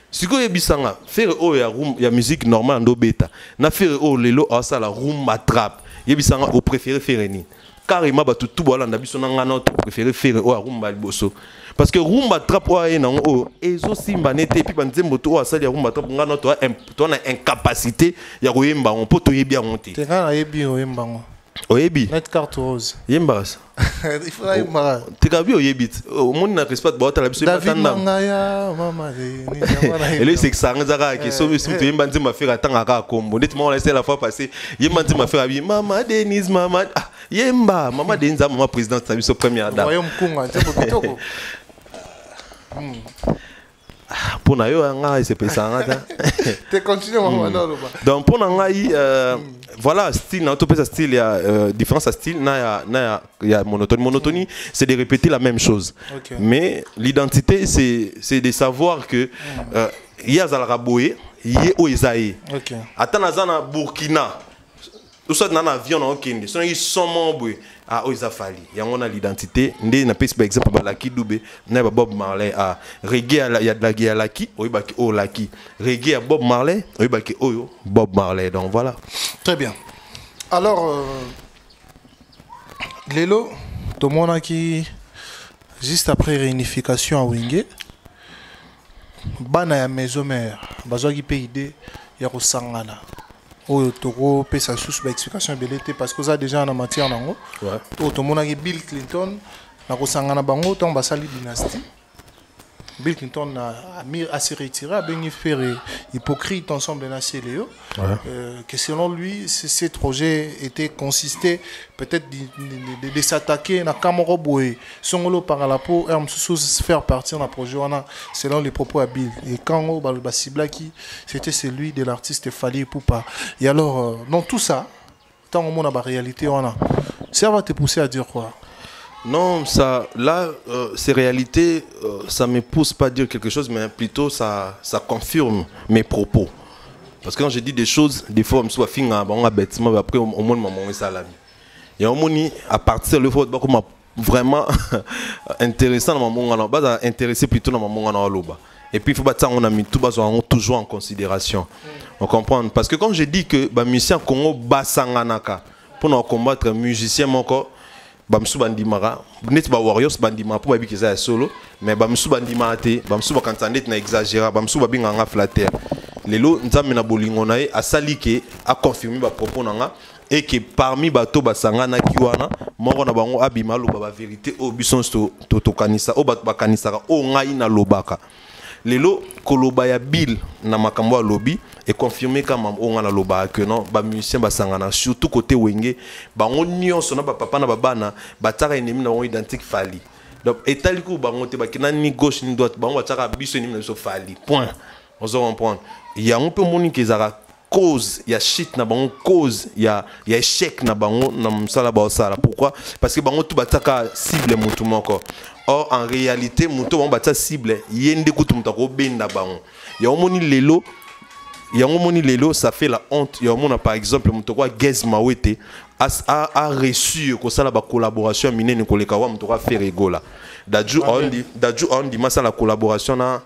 Si vous avez faire la musique normale en bêta, na faire lelo ça la rumba trap. Yebisanga au préféré faire ni. Carrément tout voilà na biso na notre préféré faire rumba liboso. Parce que rumba trap et ezo simba nete puis banzembo to ça ya rumba trap ngana to a incapacité ya koyemba on peut to yebia monter. Te ngana yebi oyemba ngo. Oyebi net carte rose yembaras il faut la yembaras te kabi oyebit au monde na respect ba la biso David Mangaya mama et lui c'est que ça ngazaka ki so biso to yemba nzima faire tanga ka kombo net moi la fois passée yemba nzima faire abi mama Denise mama yemba mama Denise mama présidente biso première dame royaume kunga c'est beaucoup pour na yo nga c'est pesanga te continue maman donc pour na ngai voilà style na to pesa style il y a différence à style il y a monotonie c'est de répéter la même chose mais l'identité c'est de savoir que il y a zalraboé yé o isaïe atana zana Burkina tout ça dans avion na okende so ils sont membres ah oisa fali yango na l'identité ndé na pesi par exemple ba Lucky Dube na ba Bob Marley ah reggae il y a de la guerre Lucky oyibaki o Lucky reggae à Bob Marley oyibaki oyo Bob Marley donc voilà très bien alors lelo to mona qui juste après réunification à Wingé bana ya maison mère bazwaki PID ya kosangana oyo toko pesa sous ba explication belete parce que ça déjà en matière nango to to mona ki Bill Clinton na kosangana bango to basali dynastie Bill Clinton a se retiré a béni faire hypocrite ensemble na Célio que selon lui ces projets étaient consisté peut-être de s'attaquer na Camaro Boy songolo par la peau sous faire partir na projet wana selon les propos à Bill et quand on ba cible qui c'était celui de l'artiste Fally Ipupa et alors dans tout ça tant on a la réalité wana ça va te pousser à dire quoi? Non, ça, là, ces réalités, ça ne me pousse pas à dire quelque chose, mais plutôt ça confirme mes propos. Parce que quand je dis des choses, des fois, je me suis après, au moins, je suis salami. Et au moins, à partir de l'effort, vraiment intéressant, intéressé plutôt dans mon loba. Et puis, il faut que on a mis tout toujours en considération. On comprend. Parce que quand je dis que les musiciens Congo basanganaka pour nous combattre, musiciens encore. Bamsou bandimara net ba warriors bandima pour babiki za solo mais bamsou bandima te bamsou bakantandet na exagérer bamsou babinga nga flatter lelo nzambe na bolingo na ye asali ke a confirmer ba propos nanga et que parmi bato basangana kiwana moko na bango abima lo ba vérité o bisons to kanisa o bato bakanisaka o ngai na lobaka lelo koloba ya Bill na makambo ya lobby et confirmé comme on a la loba que non ba musicien ba sangana surtout côté wenge bango nyonso na ba papa na babana bataka ennemi na identique fali donc etaliku bango te bakina ni gauche ni droite bango bataka biso ennemi na biso fali point on se comprendre il y a un peu moni que zara cause ya shit na bango cause ya échec na bango na msala ba osala pourquoi parce que bango tout bataka cible mutu moko. Or en réalité mutu bango bataka cible yende kutu mutako benda bango ya omoni lelo. Il y a un moment où ça fait la honte. Il y a un moment par exemple, Gez Mawete a reçu la collaboration avec Nikolekawa, il fait rigola. Dadju on dit la collaboration na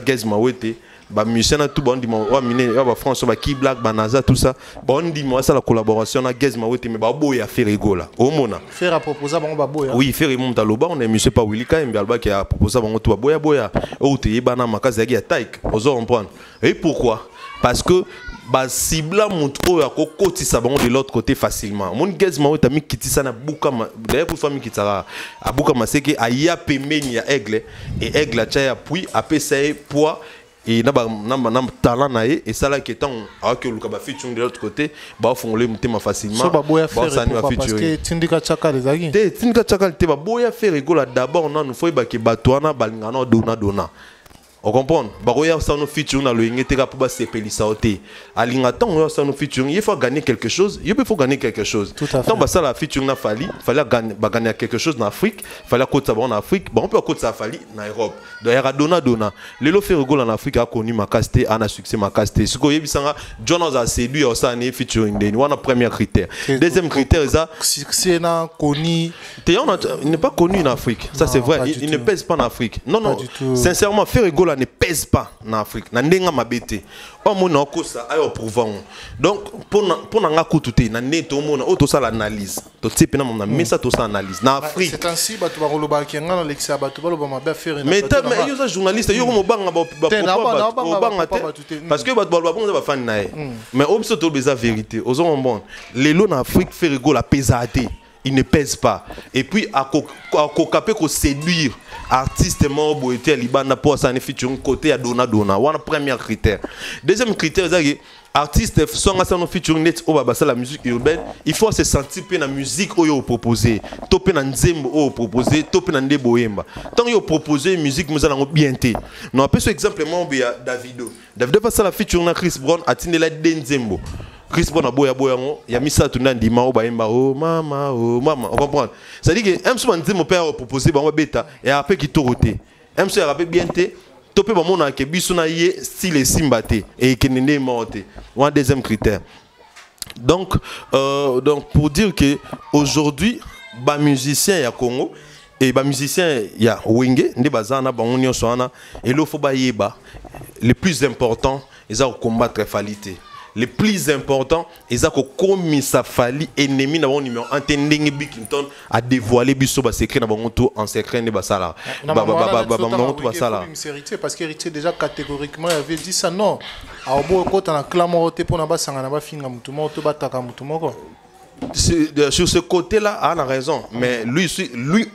Gez Mawete. Ba musicien na tout bon dit moi mine ba France ba ki black banaza tout ça bon dit moi ça la collaboration na Gez Mawete mais ba boya fait rigola au mona faire proposer ba boya oui faire remonter loba on est monsieur pas Willy Kaembe alba qui a proposé ba tout boya boya ou te yebana makaza ya taik ozo comprendre et pourquoi parce que ba cibla montre ya kokoti ça bon de l'autre côté facilement mon Gez Mawete mi kitisa na buka d'ailleurs pour famille kitara a buka maseke aya pemeni ya aigle et aigle a cha puis apesa poids et na talent na et ça là qui étant alors que luka ba featuring de l'autre côté ba fongoler mutema facilement so ba boya faire parce que tindika chaka les agi te tindika chaka te ba boya faire rigola d'abord on nous faut ba ke batwana balingana dona on comprend baroya ça nous featuring na lo ngete pour ba sepelisa ote alingaton on ça nous featuring il faut gagner quelque chose il faut gagner quelque chose tant ba ça la featuring na fallait gagner quelque chose en Afrique fallait côté en Afrique bon on peut côté ça fallait na Europe d'ailleurs dona lelo fait rigole en Afrique a connu ma casté a succès ma casté ce ko yebisanga Jonas a séduit au ça ne featuring de one premier critère deuxième critère ça c'est na connu il n'est pas connu en Afrique ça c'est vrai il ne pèse pas en Afrique non sincèrement fait rigole ne pèse pas en Afrique na ndenga mabete o mona ko ça ayo prouvant donc pour na kututé na neto mona auto ça l'analyse to type na mona mais ça to ça analyse na Afrique c'est ainsi ba to ba koloba ki ngana lexa ba to ba lo ba mabe faire mais yo ça journaliste yo mo banga ba parce que ba ba fan na mais obso to beza vérité ozo bon lelo na Afrique fait rigole la pesate il ne pèse pas et puis à capé ko séduire artiste membre était libana pour ça ne featuring côté à dona one premier critère deuxième critère c'est artiste songa ça no featuring net au baba ça la musique urbaine il faut se sentir pe na musique oyo proposer topé na nzembo o proposer topé na ndeboyemba tant yo proposer musique nous allons bien té non après ce exemple membre ya Davido va ça la featuring na Chris Brown atindela denzembo Chris Brown a boya ya misa tuna ndima o baimba oh mama on comprend ça dit que même souvent mon père proposer ba beta et après qui toroté même si rappelle bien té topé ba mona ke biso na yé style simbate et kenende monté un deuxième critère donc pour dire que aujourd'hui ba musicien ya Congo et ba musicien ya wenge ndi bazana ba onyo soana et lo fo ba yeba le plus important ils ont combattre falité. Le plus important, ils ont commis sa fali ennemi dans numéro entending Bill Clinton a dévoilé biso ba secret na bango tout en secret ne basala parce qu'héritier déjà catégoriquement il avait dit ça non a obo ko ta na clamo te pona ba sanga na ba finga mutu mo to bataka mutu moko. Sur ce côté-là, il a raison. Mais lui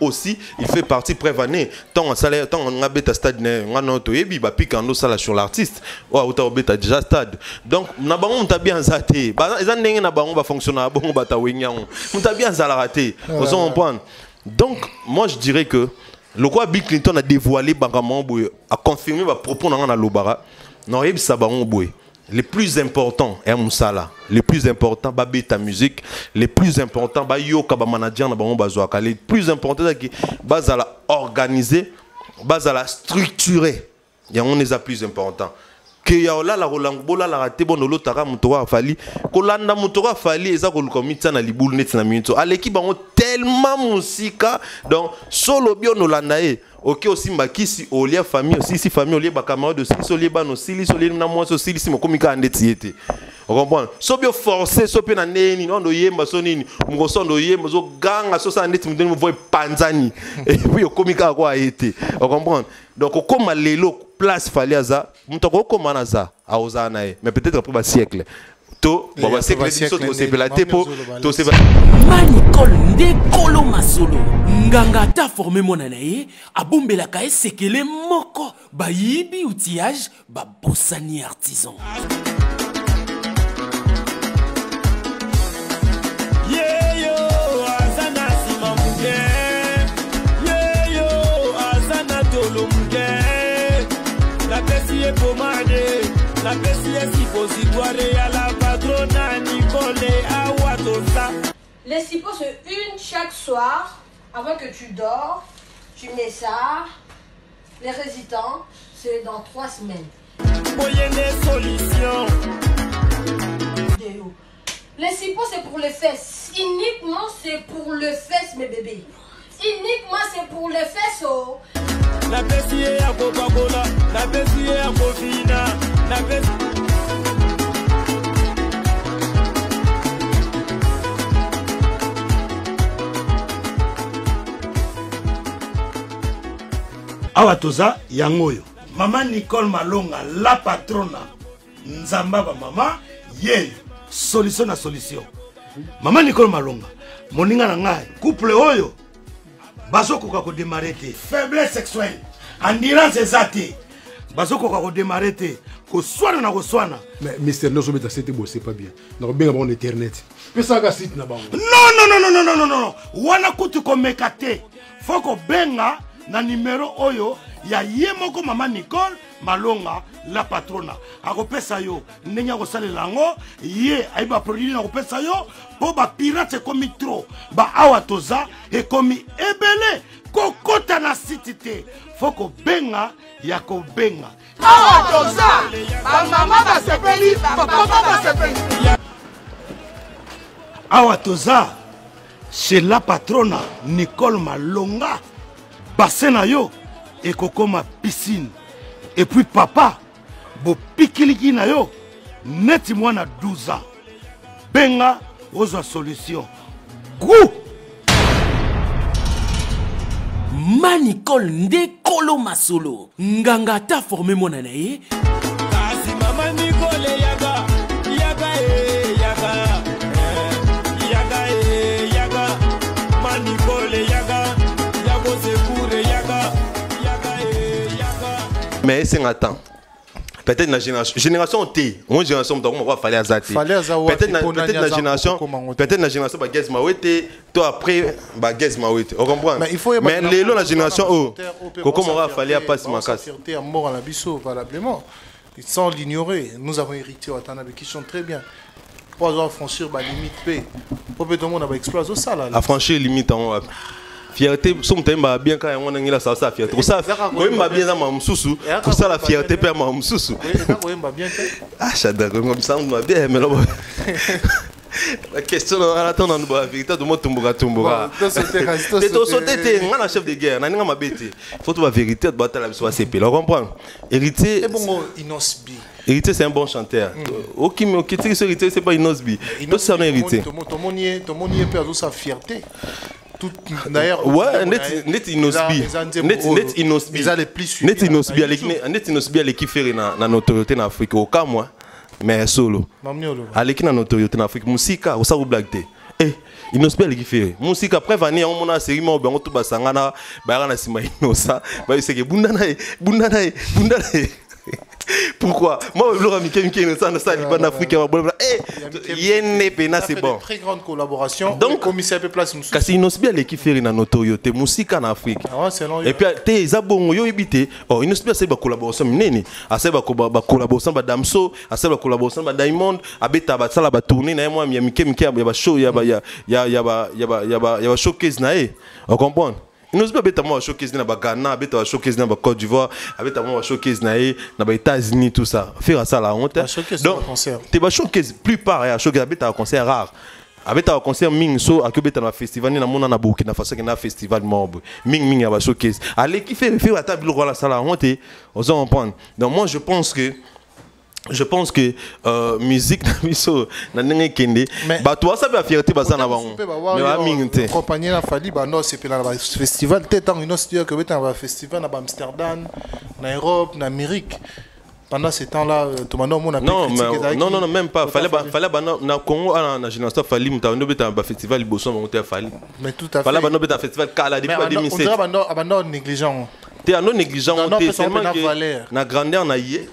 aussi, il fait partie prévanée. Tant on a bêta stade, on a il va piquer en ça sur l'artiste. On a bêta déjà stade. Donc, on a bien zaté. On va fonctionner. On a bien raté. Vous comprenez? Donc, moi je dirais que le quoi Bill Clinton a dévoilé, a confirmé les propos dans la Lobara. Non, il y a les plus importants est Moussala. Les plus importants babé ta musique. Les plus importants ba yo kaba manager na bango bazwaka. Les plus importants c'est que bazala organiser, bazala structurer. Ya on les a plus importants. Que ya la rolangola la raté bon lotara mutoka fali. Kolanda mutoka fali eza ko lukomita na libulu net na minto. Aleki bango tellement musika donc solo bio no landae. Ok aussi makisi olia famille aussi si famille olia ba camarade aussi solie ba no sili solie na moi so sili si mokomika ndetiete. On comprend? So bio forcer so pe na neni no ndo yemba so nini ngoso ndo yemba so ganga so sa ndeti mudeni voye panzani et puis okomika kwa été. On comprend? Donc comme lelo place faliaza mutako comme naza aozana mais peut-être après ba siècle. To baba siècle biso c'est la tepo to c'est Manicol ndekolo masolo nganga ta formé monanaye abombelaka esekele moko bayibi outillage, bossani artisan. La Bessie est pommade, la Bessie est suppositoire à la patronne Nicole Awatosa. Les sippos c'est une chaque soir, avant que tu dors, tu mets ça. Les résidents, c'est dans 3 semaines. Voyez des solutions. Les sippos c'est pour les fesses. Uniquement c'est pour les fesses, mes bébés. Uniquement c'est pour les fesses, oh. La Bessie est à Coca-Cola, la Bessie est à Cofina, la Bessie. Awatoza yangoyo. Maman Nicole Malonga, la patrona. Nzamba ba maman, ye. Solution na solution. Maman Nicole Malonga, moninga na ngai, couple oyo. Bazo koka ko démarrer te. Faiblesse sexuelle. Endurance ezate. Bazo koka ko démarrer te. Ko swana na ko swana. Mais Mister Noso beta c'était beau, c'est pas bien. Donc bien bon internet. Pesa ka site na bango. Non. Wana kutu ko mekate. Foko benga na numéro oyo ya yemoko Maman Nicole Malonga la patrona. Akopesa yo ndenya ko salela ngo ye aiba produit na kopesa yo po ba pirate komi trop. Ba awatoza e komi ebele kokota na sitite. Foko benga ya ko benga. Awatoza ba mama ba sepeli ba papa ba sepeli. Awatoza chez la patrona Nicole Malonga. Bassin yo et kokoma piscine. Et puis papa, bo pikiliki na yo, neti mwana 12 ans. Benga, ozo solution. Gou! Manicole nde kolo masolo. Nganga ta formé mon anaye. Kasi Maman Nicole yaga, yaga. Manicole yaga, yago sekure yaga. Mais c'est un temps. Peut-être la génération T, on génération on va fallait azati. Peut-être la génération ba Gez Mawete, toi après ba Gez Mawete. On comprend. Mais les la génération oh, comment on va fallait passer ma casse. Mort à la bisso valablement. Sans l'ignorer, nous avons hérité Watanabe qui sont très bien. Pour avoir franchir la limite P. Pour que tout le monde a explosé ça là. À franchir limite en fierté, somme bien quand on a la ça fierté. Pour ça, oui, m'a bien dans ma msoussou. Pour ça la fierté perd ma msoussou. Ah, j'adore comme ça on m'a bien mais là. La question on attend dans la vérité de moi tumbuka. C'est au sauté on a chef de guerre, on a ma bête. Faut la vérité de battre la soit CP, là comprendre. Héritier et bon Inosbi. Héritier c'est un bon chanteur. OK mais OK héritier c'est pas Inosbi. Tout ça on héritier. Ton monier perd sa fierté. D'ailleurs, ouais, net Inosbi à l'équipe fait na notoriété en Afrique au cas moi mais solo à l'équipe na notoriété en Afrique musique au ça vous blague eh Inosbi à l'équipe fait musique après venir on a série mo ben tout basangana ba na sima inosa ba c'est que bundana pourquoi moi le rami qui est dans ça en Afrique c'est bon très grande collaboration donc commissaire peut place musique kasi Inosbi l'équipe fait na notoriété musique en Afrique et puis te zabongo yo ibité oh Inosbi c'est ba collaboration nini asa ba collaboration ba Damso asa ba collaboration ba Diamond abeta ba sala ba tourner na moi ya mike ya ba show ya ba showcase na on comprend. Nous avons un showcase dans le Ghana, un showcase dans la Côte d'Ivoire, un showcase dans les États-Unis, tout ça. Faire ça la honte. Donc, tu vas showcase plus part, un showcase un concert rare. Avec un concert Mingso, à Québec, un festival, il y a un Burkina Faso qui a un festival mort. Ming, un showcase. Allez, qui fait la table roi la salle à honte, on s'en comprend. Donc, moi, je pense que musique na ndenge kende ba toi ça ba fierté ba sana bango mais ba mingte compagnie na fali ba no c'est pela ba festival tétan une studio que beta ba festival na Amsterdam na Europe na Amérique pendant ce temps-là tout maintenant on a non même pas fallait ba na Congo na génération fali muta no beta ba festival boson monter fali mais tout à fait fallait ba no beta festival kala depuis 2007 on dirait ba no négligent te ando négligent te seulement que na grandeur na yé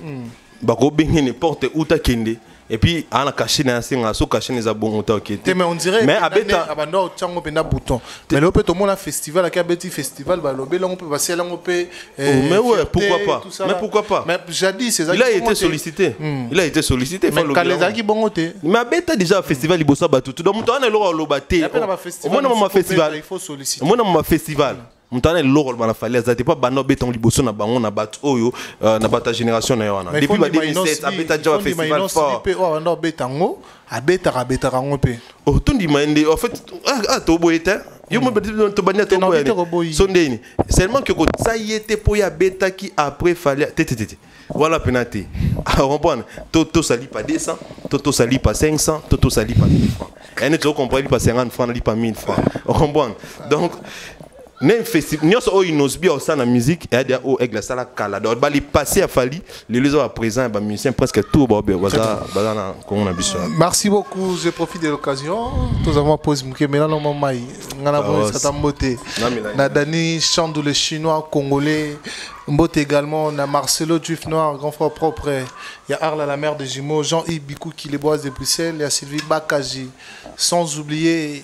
bako bengi n'importe où ta kende et puis on a caché na singa so caché les abons autant qui était mais on dirait mais abeta abando tchango pena bouton mais le peut tout monde festival qui a petit festival ba lobé là on peut passer là on peut mais ouais pourquoi pas mais pourquoi pas mais jadis il a été sollicité il a été sollicité mais kaleza qui bon côté mais abeta déjà festival libosa batu donc on est là lobaté au moins dans festival il faut solliciter au moins dans festival mutana loro bana fali azate pas bano beton liboso na bango na batu oyo na bata génération na yona depuis ba 2007 abeta java festival fort oh no betango abeta ngo pe oh tundi maende en fait to boyeta yo mo beti to bania to boyeta sondeni seulement que ko sayete po ya beta qui après fallait tete voilà penate à comprendre to sali pas 200 to sali pas 500 to sali pas 1000 francs et ne tu comprends pas 50 francs li pas 1000 francs on comprend donc nem festival nyos o inosbi au sana musique et dia o egla sala kala donc ba li passer à fali les autres présents ba musiciens presque tout ba na ko on a biso. Merci beaucoup, je profite de l'occasion tous avons posé que maintenant non mai ngana bo ça tamboté na Dani Chandou le chinois congolais mbote également na Marcelo Juif Noir grand frère propre il y a Arla la mère de jumeaux Jean-Yves Bikou qui les boise de Bruxelles il y a Sylvie Bakaji sans oublier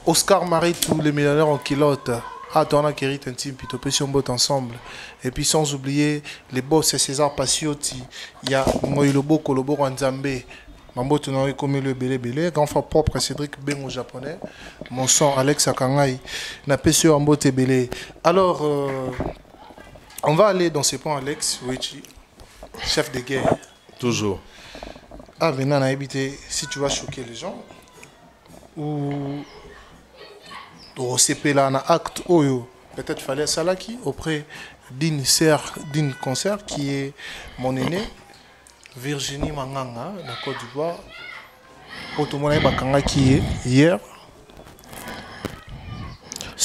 Oscar Marie, tous les millionnaires en kilote. Ah, t'en as qui hérite un team, puis t'opé si on botte ensemble. Et puis sans oublier les boss, c'est César Passiotti. Il y a Moïlobo, Kolobo, Nzambe. Mambo, tu n'as comme le belé. Grand frère propre, Cédric Bengo japonais. Mon sang, Alex Akangai. Na PCO en botte belé. Alors, on va aller dans ces points, Alex. Wichi, chef de guerre. Toujours. Ah, maintenant, on a évité si tu vas choquer les gens. Ou. Au CP là, un acte oyo, peut-être fallait Salaki auprès d'une sœur d'une concert qui est mon aîné Virginie Manganga de Côte d'Ivoire. Automobile Bakanga qui est hier.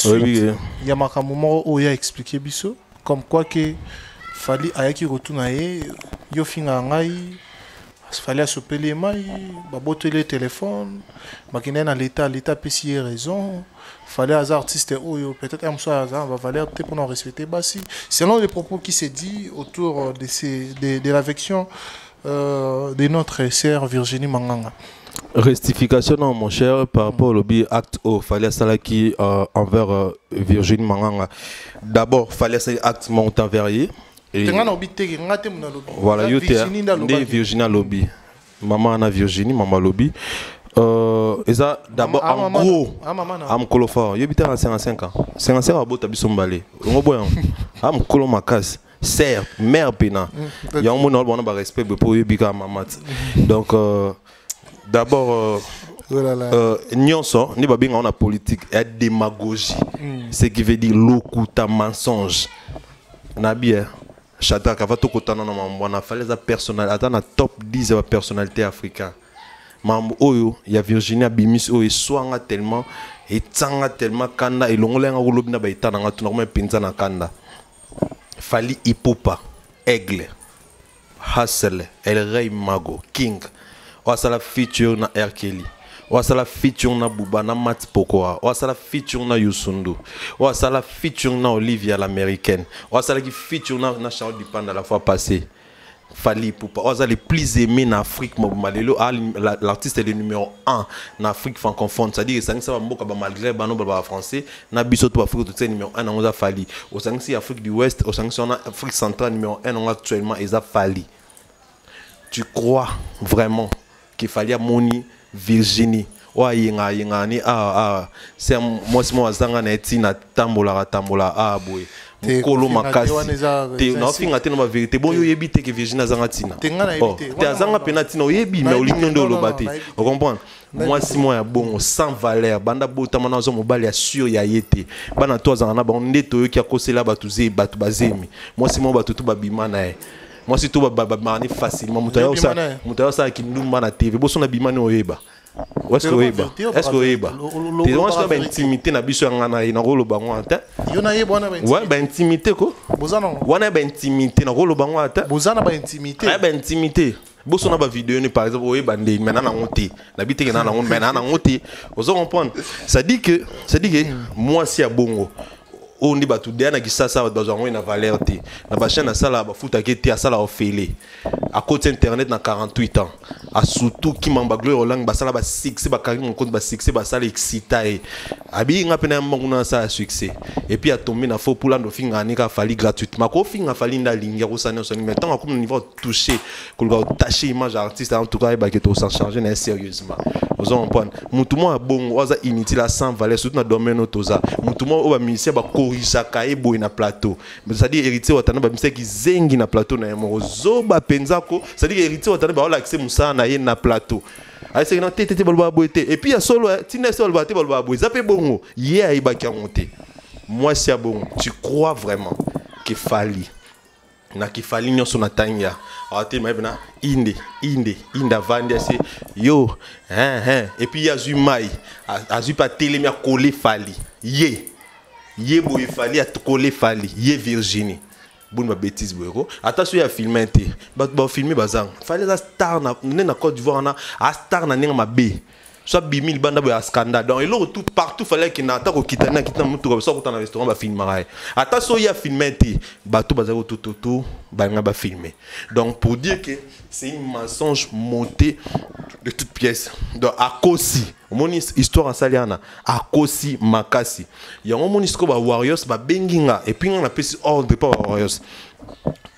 Il y a un moment où il a expliqué biso comme quoi que fallait ayaki retourner yo finga ngai fallait choper les mailles, baboter les téléphones, makina na l'état pesi raison. Fallait aux artistes peut-être un soir va falloir peut-être pour nous respecter Bassi. Selon les propos qui s'est dit autour de l'affection de notre sœur Virginie Manganga. Rectification non mon cher par rapport au lobby acte au fallait ça qui envers Virginie Manganga. D'abord fallait ça acte montant verrier. Voilà, Virginie lobby. Maman na Virginie, maman lobby. Et ça d'abord en gros am kolofa yo bita 55 ans 55 ans abota bisombalé ngo boyan am kolo makas certes mère pena ya on mona bon ba respect pour yo bika mamat donc d'abord nyonso ni ba binga on a politique et démagogie ce qui veut dire lokuta mensonge na bien chata ka va to kotana na mwana fallait za personnel atana top 10 de personnalité africaine. Mambo oyo ya Virginia Bimis oyo swanga tellement et tsanga tellement kanda et longolenga ulobi na baita na ngatu na penza na kanda fali ipopa aigle hustle el rey mago king wasala feature na R Kelly wasala feature na Buba na Mat Pokoa wasala feature na Yusundu wasala feature na Olivia l'américaine wasala qui feature na Charles Dupanda la fois passée. Fali Poupa, oza les plus aimés en Afrique, l'artiste est le numéro 1 en Afrique francophone, c'est-à-dire que ça va malgré le français, na biso to Afrique tout numéro 1 on a Fali. Au sein Afrique du Ouest, au sein Afrique centrale numéro 1 on a actuellement Eza Fali. Tu crois vraiment qu'il fallait Moni Virginie? C'est moi zanga na etina tambola boy. Kolo makasi te na finga te na vérité bon yo yebi te que Virginie zanga tina te zanga penati na yebi mais olinyo ndo lobate on comprend moi si moi ya bon sans valeur banda bota mana zo mobali ya sûr ya yete bana to zanga na ba ndeto yo ki akosela batu ze batu bazemi moi si moi batu to babima na e moi si to babimani facilement mutayo sa ki ndumba na TV boso na bimani oyeba. Est-ce que Oeba? Tu as intimité na biso ngana na rolo bango ata. Yo na yeba na intimité. Ouais, ba intimité ko. Bozana. Wana ba intimité na rolo bango ata. Bozana ba intimité. Ba intimité. Boso na ba vidéo ni par exemple Oeba ndé maintenant na honte. Na bité na honte maintenant na honte. Vous comprendre? Ça dit que moi si à bongo on dit tout derrière qui ça dans une valeur té na ba chaîne ça là ba foot akete à ça là ofélé à côté internet na 48 ans à surtout qui mamba gloire lang ba ça là ba succès ba carré mon compte ba succès ba ça excité abi nga pena mbona ça succès et puis à tomber na faux pour la finga ni ka fali gratuitement ko finga fali nda linga ko ça ne son mais tant comme niveau toucher ko ga tacher image artiste en tout cas ba que to s'en charger na sérieusement vous en prendre mutu mo bon oza inutile à sans valeur surtout na domaine toza mutu mo o ba ministère ba korisaka e boy na plateau mais ça dit héritier watana ba ministère ki zengi na plateau na mo zoba penzako ça dit héritier watana ba ola accès musa na ye na plateau ay c'est non tété bolba boité et puis ya solo tina solo baté bolba boy ça fait bongo yé ay ba ki monter moi c'est bon tu crois vraiment que fali na kifali nyonso na tanya awate maibna inda vandi c'est yo et puis ya zumai azu pa télé mi a collé fali yé boy fali a collé fali yé Virginie bonne ma bêtise boyko attention ya filmer té ba filmer bazang fali za star na Côte d'Ivoire na a star na ninga mabe soit bimil banda boya scandale donc il tout partout fallait qu'il n'atta ko kitana mutu ko so ko dans restaurant ba filmer attention ya filmer té bato bazako tout ba nga ba filmer donc pour dire que c'est un mensonge monté de toutes pièces donc à Kosi mon histoire en saliana à Kosi makasi ya mon histoire ba warriors ba benginga et puis on a pris ordre pas warriors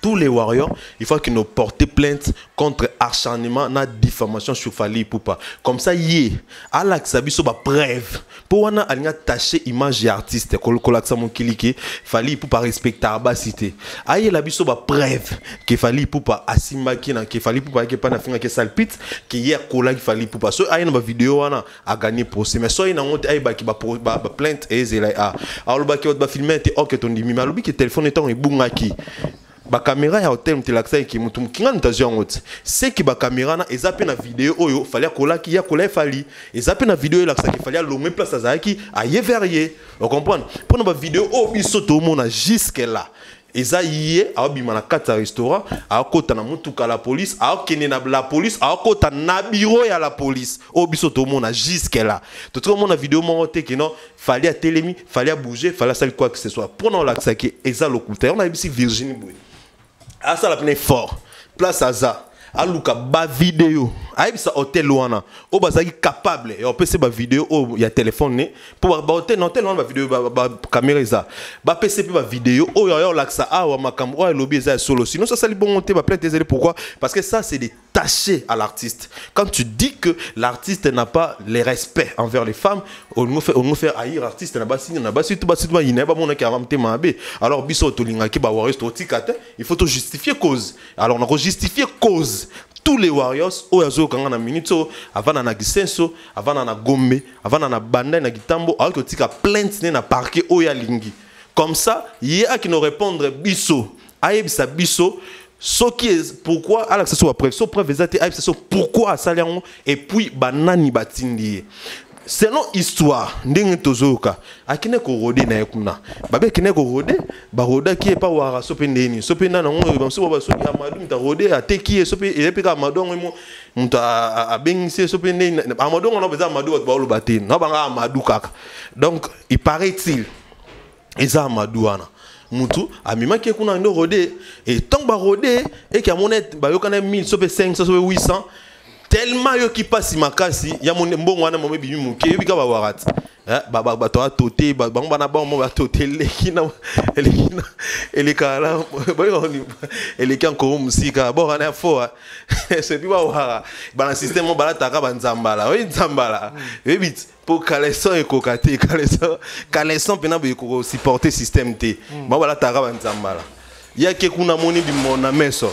tous les warriors, il faut qu'ils nous portent plainte contre acharnement, na diffamation sur Fally Ipupa. Comme ça, à l'Aksabiso, ba preuve. Pour on a attaché image artiste, kolaksa mon kilike, Fally Ipupa respectable cité. Aïe la biso ba preuve que Fally Ipupa asimaki na que Fally Ipupa qui pas na finga que salpit, que hier kolaki Fally Ipupa. So aïe na ba vidéo wana a gagné procès. Mais so ina honte aïe ba ki ba plainte et zela a. Alors ba ki ba filmer te ok ton dimi, malubi que téléphone étant ebungaki. Ba caméra ya hotel mtelaksa ki mutu kinga ntazion ngote c'est ki ba caméra na ezape na vidéo oyo fallait kolaki ya kolai fali ezape na vidéo laksa ki fallait lomé place azaki aye verrier vous comprenez pour ba vidéo o biso to mona jusque là eza yé a bima na kata restaurant a kota na mutuka la police a kene na la police a kota na bureau ya la police o biso to mona jusque là tout le monde na vidéo monté que non fallait télémi fallait bouger fallait faire quoi que ce soit prenons laksa ki eza locuteur on a ici Virginie Boy. Ah ça la pene fort place à ça à luka ba vidéo aïe ça hôtel wana o bazaki capable et on peut se ba vidéo o ya téléphone né pour ba hôtel non tellement ba vidéo ba caméra ça ba PC ba vidéo o ya laksa a wa makam o lobby ça solo sinon ça li bon monter ba plainte désolé pourquoi parce que ça c'est détaché à l'artiste quand tu dis que l'artiste n'a pas les respect envers les femmes on nous fait haïr l'artiste na ba signe na ba surtout ba ina ba mona ki aramte mabe alors biso to linga ki ba warriors to tikate il faut to justifier cause alors on a justifier cause tous les warriors au yazo kanga na minute avant na gisenso avant na gombe avant na banda na gitambo alors que tika plainte na parquet o ya lingi comme ça il y a qui nous répondre biso ayebisa biso ce qui est pourquoi à l'accès soit preuve so preuve exacte ayebisa pourquoi saliango et puis banani batindi selon histoire ndenge tozoka akine ko rode na ekuna babe kine ko rode ba roda ki pa wara so pendeni so penda na ngo ba so ba so ya madu mta rode ateki so pe e pe ka madongo mo mta abengise so pendeni amadongo no beza madu ba lo bateni no ba nga madu kaka donc il paraît-il eza madu wana mutu amima ki kuna ndo rode et tant ba rode et ki amonet ba yokana 1000 so pe 500 so pe 800 tellement yo qui passe makasi ya mon mbongo wana mo bibi muke yo bika ba warat ba to atoté ba bana ba mo ba toté lekina elekala ba yo eleka ko musika ba wana fo c'est puis ba wara ba système mo ba taka ba nzambala oui nzambala ebit pour caleçon et kokate caleçon pena ba ko supporter système T ba wala taka ba nzambala ya ke kuna moni bi mona meso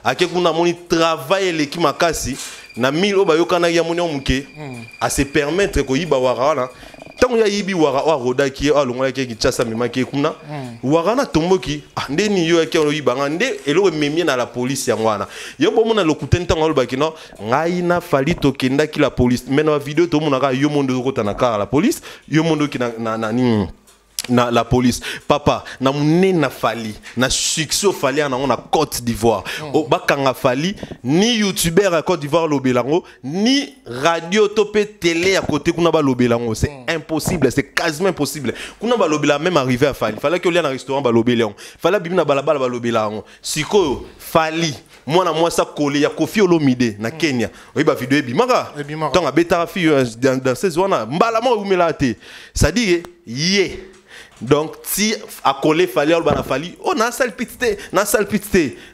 ake kuna moni travail l'équipe makasi na 1000 o bayokana ya moni omuke à se permettre ko yiba wara na tango ya yibi wara o roda ki o longola ki chasa mema ki kuna wara na tomboki ndeni yo ke o yiba nde elo memie na la police ya ngwana yo bomo na lokuten tango lo bakino ngai na Fally to kenda ki la police mena video to mona ka yo mondo ko tanaka la police yo mondo ki na na la police papa na munena fali na succès fali na Côte d'Ivoire o bakanga fali ni youtubeur à Côte d'Ivoire lobelango ni radio topé télé à côté kuna ba lobelango c'est impossible, c'est quasiment impossible kuna ba lobela même arrivé à fali fallait que y a un restaurant ba lobelango fallait bibina balabala ba lobelango siko fali moi ça collé ya Kofi Olomide na Kenya oui ba vidéo ebimaka tant abeta fi dans ces zones mbala mo umelate ça dit yé. Donc si à coller fallait on a salle pitité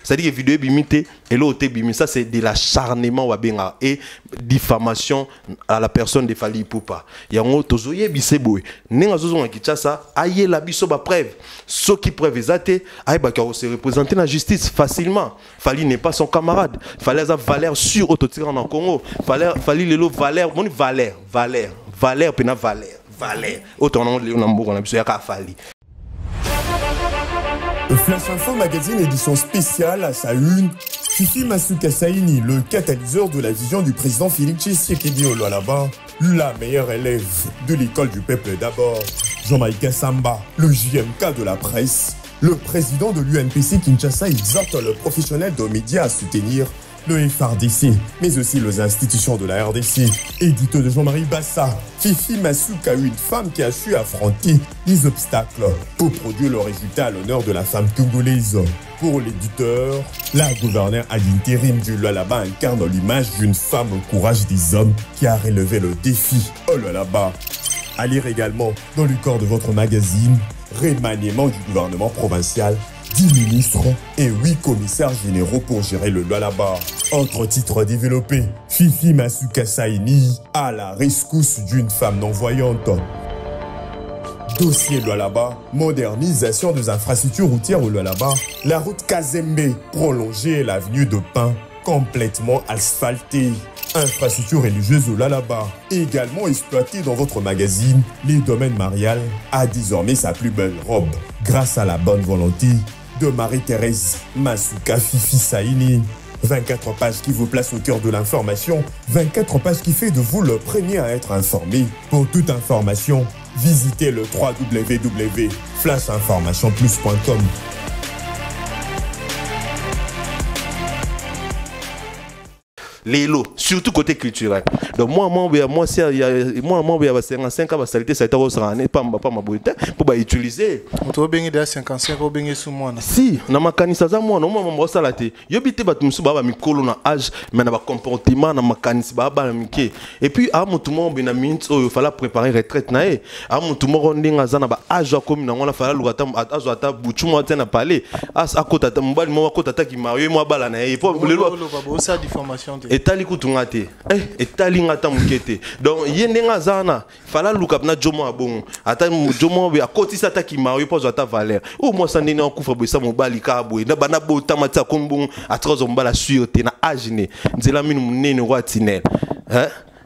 ça dit que vidéo bimité et l'autre bimi ça c'est de l'acharnement wabenga et diffamation à la personne de Fally Ipupa yango tozoye biseboy ninga zozo ngakitcha ça aye la biso ba preuve ce qui preuve ezate aye ba ka se représenter la justice facilement. Fally n'est pas son camarade, fallait avoir valeur sur autotirant en Congo, fallait lelo valeur mon valeur pena valeur Valère. Autant on a besoin de Fally. Flash Info Magazine édition spéciale à sa une. Fifi Masuka Saini, le catalyseur de la vision du président Félix Tshisekedi au Lualaba, la meilleure élève de l'école du peuple d'abord. Jean-Maïka Samba, le JMK de la presse. Le président de l'UNPC Kinshasa exhorte le professionnel de médias à soutenir le FRDC, mais aussi les institutions de la RDC. Édito de Jean-Marie Bassa, Fifi Masuka, une femme qui a su affronter les obstacles pour produire le résultat à l'honneur de la femme congolaise. Pour l'éditeur, la gouverneure à l'intérim du Lualaba incarne l'image d'une femme au courage des hommes qui a relevé le défi au Lualaba. À lire également dans le corps de votre magazine, remaniement du gouvernement provincial, 10 ministres et 8 commissaires généraux pour gérer le Lualaba. Autre titre développé, Fifi Masuka Saini à la rescousse d'une femme non-voyante. Dossier Lualaba, modernisation des infrastructures routières au Lualaba, la route Kazembe prolongée et l'avenue de Pin complètement asphaltée. Infrastructure religieuse au Lualaba, également exploitée dans votre magazine, les domaines mariales a désormais sa plus belle robe grâce à la bonne volonté de Marie-Thérèse Masuka Fifi Saini. 24 pages qui vous placent au cœur de l'information, 24 pages qui fait de vous le premier à être informé. Pour toute information, visitez le www.flashinformationplus.com. Les lots, surtout côté culturel. Donc moi si il y a 55 ans salité ça a été pas ma beauté pour utiliser. On doit bien de 55 au bien sous moi. Si na makanisa za moi moi ça te yobité ba musu ba mikolo na âge mais na ba comportement na makanisa ba mike. Et puis à mutu mo bena minute il fallait préparer retraite na e. À mutu mo rondinga za na ba âge comme na ngona fallait lukata azo ata buchu mo tena parler. As akota ta mbali mo akota ta ki mario mo bala na e. Pour le loi ça diffamation. Etali kutungate etali ngata mukete donc yendenga zana fala luka na jomo abongo ata jomo be akotisa ta ki mario pozo ata valeur ou moi ça ndene okufa boisa mobali ka boye na bana bota matsa kombon atrozo mbala sûreté na agine nzela minu munene watinel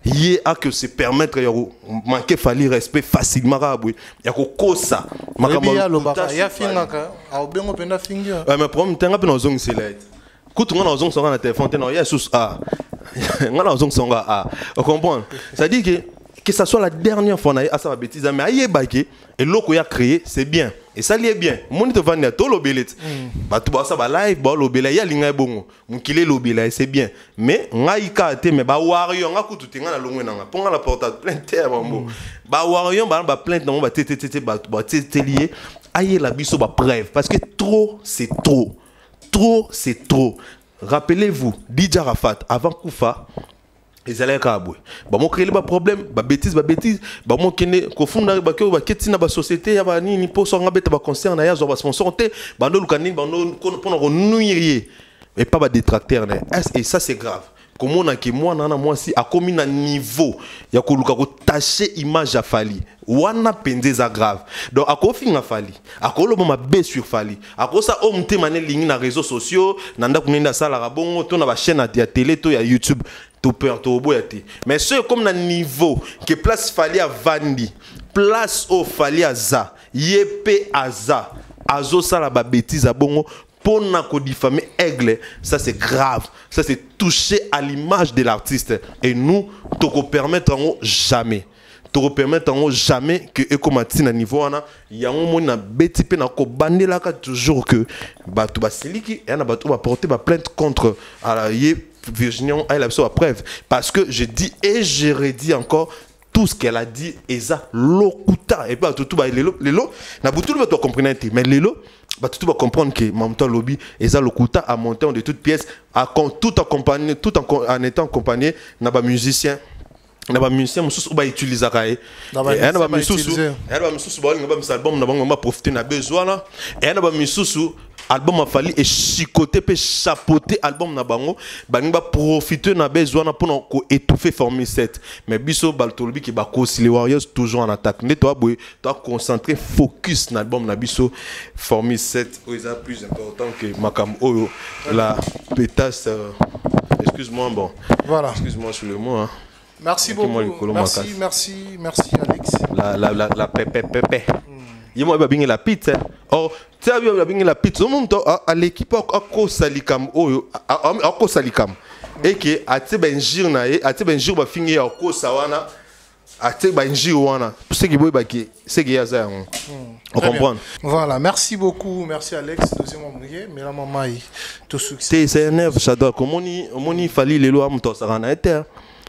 yé a que se permettre ya manquer fali respect facilement rabwe ya ko kosa makambo ya fingaka a bengo penda fingia mais problème tenga pe nozong selait kutu ngana ozong songa na téléphone teno yesus ngana ozong songa on comprend ça dit que ça soit la dernière fois na a ça bêtise mais aye baké et loko ya créé c'est bien et ça lié bien mon te vendre to lobelet ba tu ba ça ba live ba lobela ya linga bongo mukile lobela c'est bien mais ngai ka te mais ba wario nga kutu tenga na longwe nanga ponga la porte plainte ya mambo ba wario ba plainte na ba tete ba lié aye la biso ba preuve parce que trop c'est trop. Trop, c'est trop. Rappelez-vous, DJ Arafat, avant Koufa, ils allaient à Kaboué. Bah, mon créé des problèmes, bah, bêtises. Bah, mon kene, kofunda, bah, que, bah, qu'est-ce que société, bah, ni pour s'en rabattre, bah, concert, n'a pas sponsorité, bah, nous, le canin, bah, nous, pour nous nouiller. Mais pas, bah, détracteur, et ça, c'est grave. Comme on a que moi si a commis un niveau ya ko luka ko tacher image à Fally wana pendeza grave donc a ko finga Fally a ko lo ma be sur Fally a ko ça homme te mané ligne na réseaux sociaux nanda kunenda sala ka bongo to na ba chaîne ya télé to ya YouTube to peur to boyati mais ce comme na niveau que place Fally a vandi place au Fally aza yep aza azo sala ba bêtise a bongo pour nous diffamer aigle, ça c'est grave, ça c'est toucher à l'image de l'artiste et nous, te permettrons jamais. to permettre jamais que ekomati na niveau wana ya mona beti pe na ko bandelaka toujours que batu basiliki et na batu ba porter ba plainte contre ala Virginie elle a besoin de preuve parce que je dis et je redis encore tout ce qu'elle a dit eza lokuta et puis tout ba lelo na butu ba to comprendre mais lelo ba tout va comprendre que Mamto Lobby eza lokuta à monter de toutes pièces tout accompagné tout en étant accompagné na ba musicien na ba musicien mususu ba utiliser kae na ba mususu ba album na bango ba profiter na besoin là et na ba mususu album a fallu et chicoter pe chapeauter album na bango ba profiter na besoin pour ko étouffer Formule 7 mais biso Baltolobi qui ba ko les Warriors toujours en attaque ne toi boy toi concentrer focus na album na biso Formule 7 est plus important que makam oyo la pétasse excuse-moi bon voilà excuse-moi sur le mot hein. Merci beaucoup merci Alex la pepe yemo ba bingi la pizza oh tia ba bingi la pizza omuntu à l'équipe akosalikam oyo akosalikam et que ati benjir na e ati benjir ba fingi ya kosawana ati benjir wana ce qui boy ba ki ce qui ya za on comprend voilà merci beaucoup merci Alex deuxième mouillé mais la maman tout succès c'est nerve j'adore comment on fali lelo amto sarana ether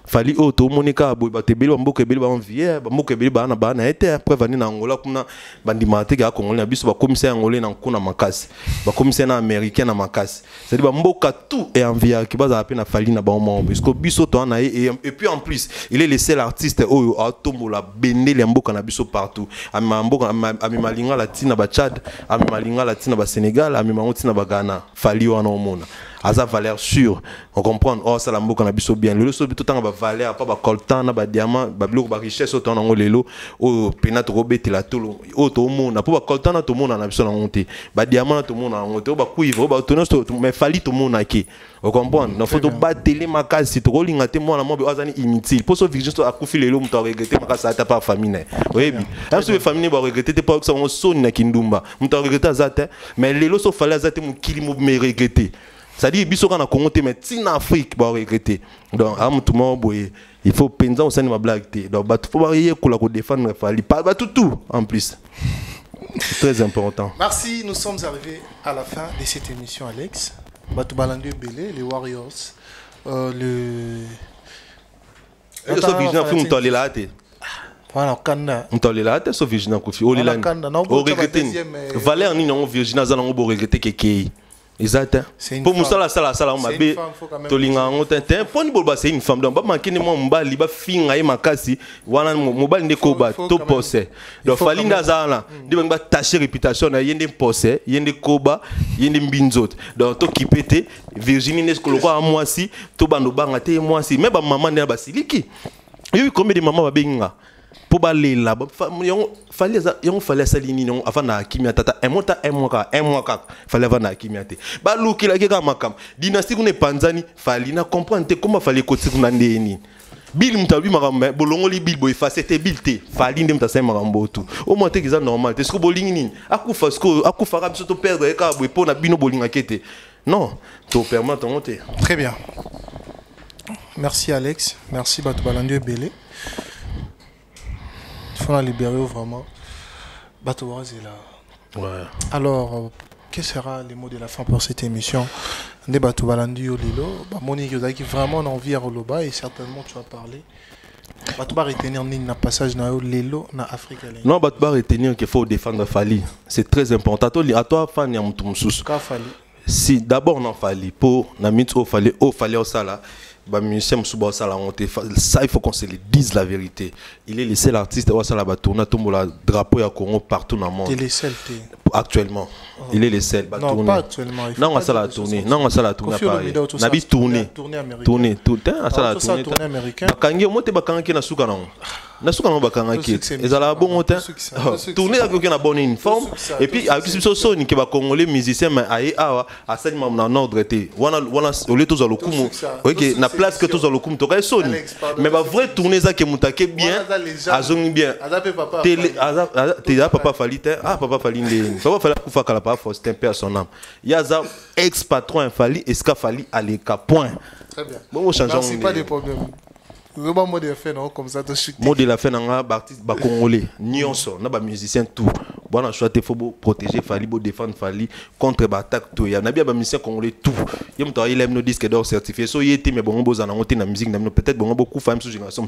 fali auto monika boy batebeli bamboka ebeli ba envier bamboka ebeli bana bana ete après vani na Angola kuna bandimate ga Congolais na biso ba commissaire Angolais na kuna makasi ba commissaire na américain na makasi c'est dire bamboka tout et envier qui baza pe na fali na ba mo parce que biso to na et puis en plus il est le seul artiste oyo atombola bendele mboka na biso partout amamboka amimalinga latina ba Tchad amimalinga latina ba Sénégal amimango na ba Ghana fali wana omona aza valeur sûre on comprend oh ça la mboka na biso bien le so tout temps ba valeur pas ba coltan na ba diamant ba biloko ba richesse autant ngo lelo o penat robeti la tolo o to mona po ba coltan na to mona na biso na monte ba diamant to mona na monte ba cuivre ba tono mais fali to mona ki on comprend na photo bateli makasi to linga te mona mo be azani inutile po so virgin to akufi lelo mto regretter makasa ata pas famille oui bi parce que famille ba regretter pas que ça on sonne na kindumba mto regretter azate mais lelo so fallait azate mo kili mo me regretter. C'est-à-dire biso kana Congo te mais en Afrique ba regretter donc am tout monde boy il faut penser au sein de ma blague donc ba faut ba yé ko la ko défendre fali pas ba tout en plus c'est très important. Merci, nous sommes arrivés à la fin de cette émission Alex Batou Balandu Belé les Warriors le so vision film to là té voilà kanda on là té so vision ko fi o lila o regretter valeur ni non virgin za ngo regretter keke. Exact. Pour Moussa sala on m'a bé tolinga ngotin pour ni bolba c'est une femme donc ba makini mo mbali ba finga e makasi wana mobali ndeko ba to possé donc falinda zala ndi ba tacher réputation na yende possé yende koba yende mbinzote donc to kipete Virginie Nesco ko moi si to bando banga te moi si mais ba maman ne ba siliki yo combien de maman ba benga pour baler là fallait salini non avant na kimia tata un mois fallait avant na kimia te ba luki la keka makam dynastie ne panzani fallait na comprendre comment fallait côté kuna ndeni bil mutabi makam bolongo li bil bo effacer te bil te fallait ndem ta sai makambo tout au moins te kiza normal te ce que bolingi nini akufa sko akufa ka biso to perdre ka bo po na bino bolinga kete non to permettre monter très bien merci Alex merci Batou Balandu Belé. Il faut la libérer vraiment. Bateau est là. Ouais. Alors, quel sera le mot de la fin pour cette émission? Des Bateau Balandu Lilo. Monique Yodaki vraiment envie à Roloba et certainement tu vas parler. Bateau va retenir un passage dans Lilo dans Afrique. Non, Bateau va retenir qu'il faut défendre Fali. C'est très important. À toi, Fan Yamoutoumsous. Si d'abord on a Fali pour Namit au Fali au Sala. Ça, il faut qu'on se le dise la vérité. Il est le seul artiste à faire la tournée la drapeau à Congo partout dans le monde. Il est le seul actuellement. Il est le seul. Non, pas actuellement. Non, on a la tournée. Non, on a la tournée à Paris. On a vu tourner. Tourner. Tout le temps. On a la tournée américaine. Bakangi, moi, tu es bakangi na suka non. Na suka non bakangi. Et ça la bon temps. Tourner avec une bonne forme. Et puis avec ce son qui va congolais musicien mais aïe awa à ça même dans ordre été. Wana au lieu tous à l'okumu. OK, na place que tous à l'okumu to soni. Mais ba vrai tourner ça que mutake bien. Azongi bien. Télé papa falite. Ah papa falinde. Papa fallait kufa kala pas faut c'est un père son âme. Yaza ex patron fali esca fali à l'éca point. Très bien. Bon changeons. Merci pas de problème. Vraiment, mot de la fin, non, comme ça, tu chuté. Mot de la fin, on a artiste congolais, nyonso, on a musicien tout. Bon, on a choisi, il faut protéger, il faut défendre, contre l'attaque, tout. Il y a des musiciens congolais tout. Il y a des disques d'or certifiés. So, il y a des gens qui ont la musique, peut-être beaucoup de femmes sous génération.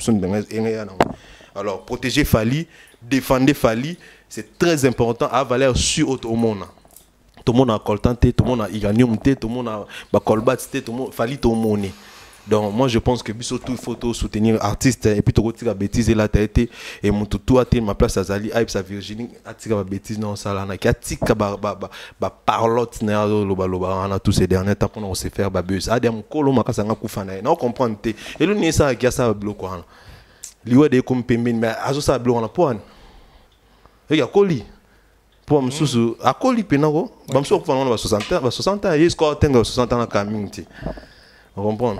Alors, protéger Fali, défendre Fali, c'est très important à valeur sur au monde. Tout le monde a coltant, tout le monde a iranium, tout le monde a colbat, tout le monde Fali, tout le monde. Donc moi je pense que surtout il faut soutenir artiste et puis tu retires la bêtise et là tu as été et mon tout a été ma place à Zali Hype sa Virginie a tiré la bêtise non ça là qui a tiré ba parlotte na loba on a tous ces derniers temps on se faire ba buzz a des mon kolo makasa nga kufana on comprend te et le ni ça qui a ça bloc quoi liwe de comme pembe mais azo ça bloc on a point et ya koli pour msusu a koli penako ba msusu kwa on va 60 ans il score atteindre 60 ans na community. On comprend.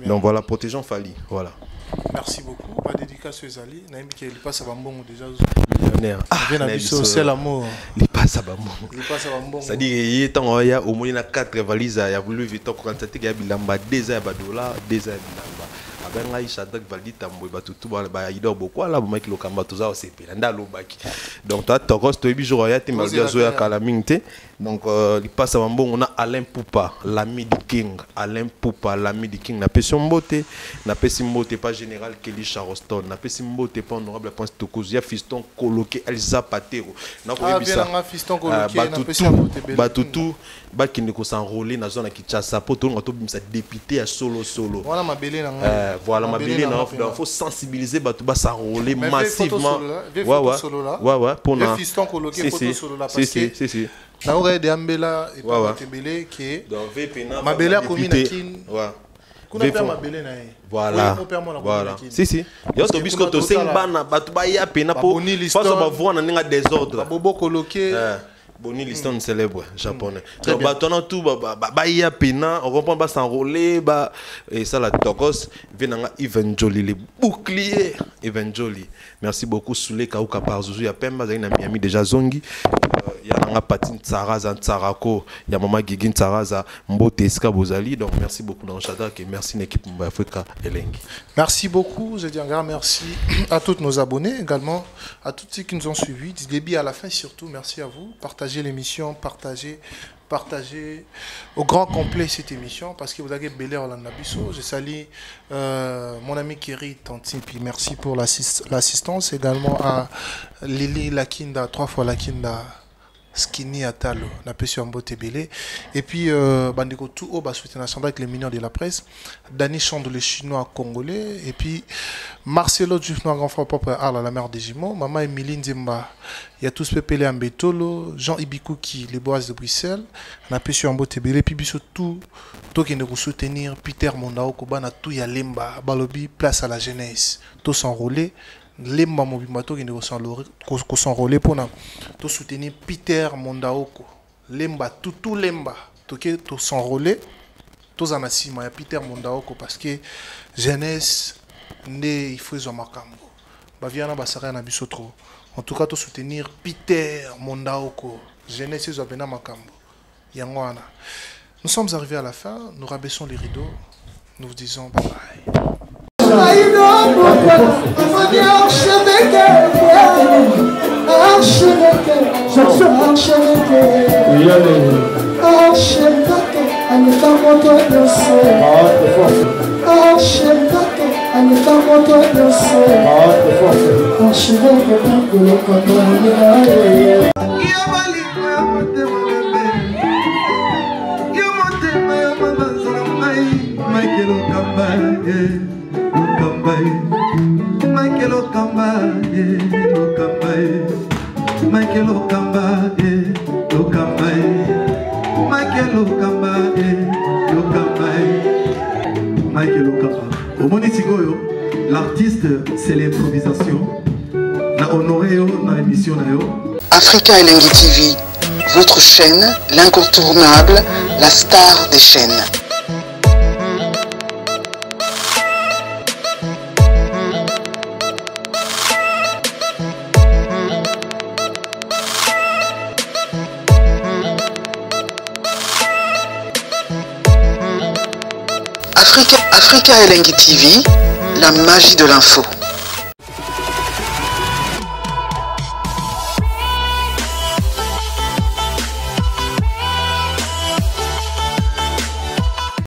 Donc voilà, protégeons Fali. Voilà. Merci beaucoup. Pas dédicace aux Ali. Naïmi qui passe à Bambon déjà. Millionnaire. C'est l'amour. Il passe à Bambon. Il passe à Bambon. C'est-à-dire qu'il y a au moins 4 valises. Il y a voulu vite quand il y a bilamba 2 ans $, 2 ans bilamba. Abenga Shadak valide tambo batutu ba idor beaucoup là bomaki lokamba toza osepe nda lobaki. Donc toi tokos to bijo roya te maldia zoya kalamingte. Donc il passe à Bambon on a Alain Poupa, l'ami du King, Alain Poupa, l'ami du King. Na pesion mbote, na pesim mbote pas général Kelly Charleston, na pesim mbote pas honorable Prince Tokozia fiston coloqué Elsa Patero. Na ko yebisa. Ah fiston coloqué na pesim mbote bel. Batutu ba kinde ko s'enrôler na zone ki Kinshasa pour tout ngato bimisa député à solo. Voilà ma belé na. Voilà ma belé na faut sensibiliser batu ba s'enrôler massivement. Ouais pour na fiston coloqué photo solo là parce que si na aurait des ambela et pas tembele qui ma belé a commis na kin. Kuna pia ma belé na. Voilà. Si. Yo to bisko to sembana batu ba ya pena pour face ba voir na ninga désordre. Bobo coloqué. Boni Liston célèbre japonais. Donc maintenant tout ba ya pena on comprend pas s'enrôler ba et ça la tokos venanga Evanjoli les boucliers Evanjoli. Merci beaucoup Soulé Kauka par Zuzu ya Pemba za Miami déjà zongi. Ya nga Patine Tsaraza Tsarako, ya Mama Gigin Tsaraza Mbote Eska Bozali. Donc merci beaucoup dans Shadak et merci l'équipe Africa Elengi. Merci beaucoup, je dis un grand merci à tous nos abonnés, également à tous ceux qui nous ont suivis du début à la fin surtout. Merci à vous. Partagez l'émission, partagez au grand complet cette émission parce que vous avez belé Orlando Bisso. Je salue mon ami Kerry Tanti, puis merci pour l'assistance également à Lily Lakinda, 3 fois Lakinda. Skinny Atalo, n'a pas su en beauté belé. Et puis, Bandeko tout haut, soutien ensemble avec les millions de la presse. Dani Chande, le chinois congolais. Et puis, Marcelo Dufno, grand frère propre à la mer des Jumeaux. Maman Emilie Nzemba, il y a tous Pépélé en Bétolo. Jean Ibikouki, les Boas de Bruxelles. N'a pas su en beauté belé. Puis, tout qui nous soutenir. Peter Mondao, Kobana, tout y a Lemba, Balobi, place à la jeunesse. Tous s'enrôler. Lemba Mobimato qui nous s'enrôler pour nous soutenir Peter Mondaoko. Lemba, tout Lemba, tout s'enrôler, tous en assima ya Peter Mondaoko parce que jeunesse né il faut zo makambo. Ba viana ba sara na biso trop. En tout cas, tout soutenir Peter Mondaoko. Jeunesse zo bena makambo. Yangwana. Nous sommes arrivés à la fin, nous rabaissons les rideaux. Nous vous disons bye bye. Michael Okamba, Michael Okamba, Michael Okamba, Michael Okamba. Au Monitigoyo, l'artiste c'est l'improvisation. Na honoré dans l'émission Africa Elengi TV, votre chaîne, l'incontournable, la star des chaînes. Africa Elengi TV, la magie de l'info.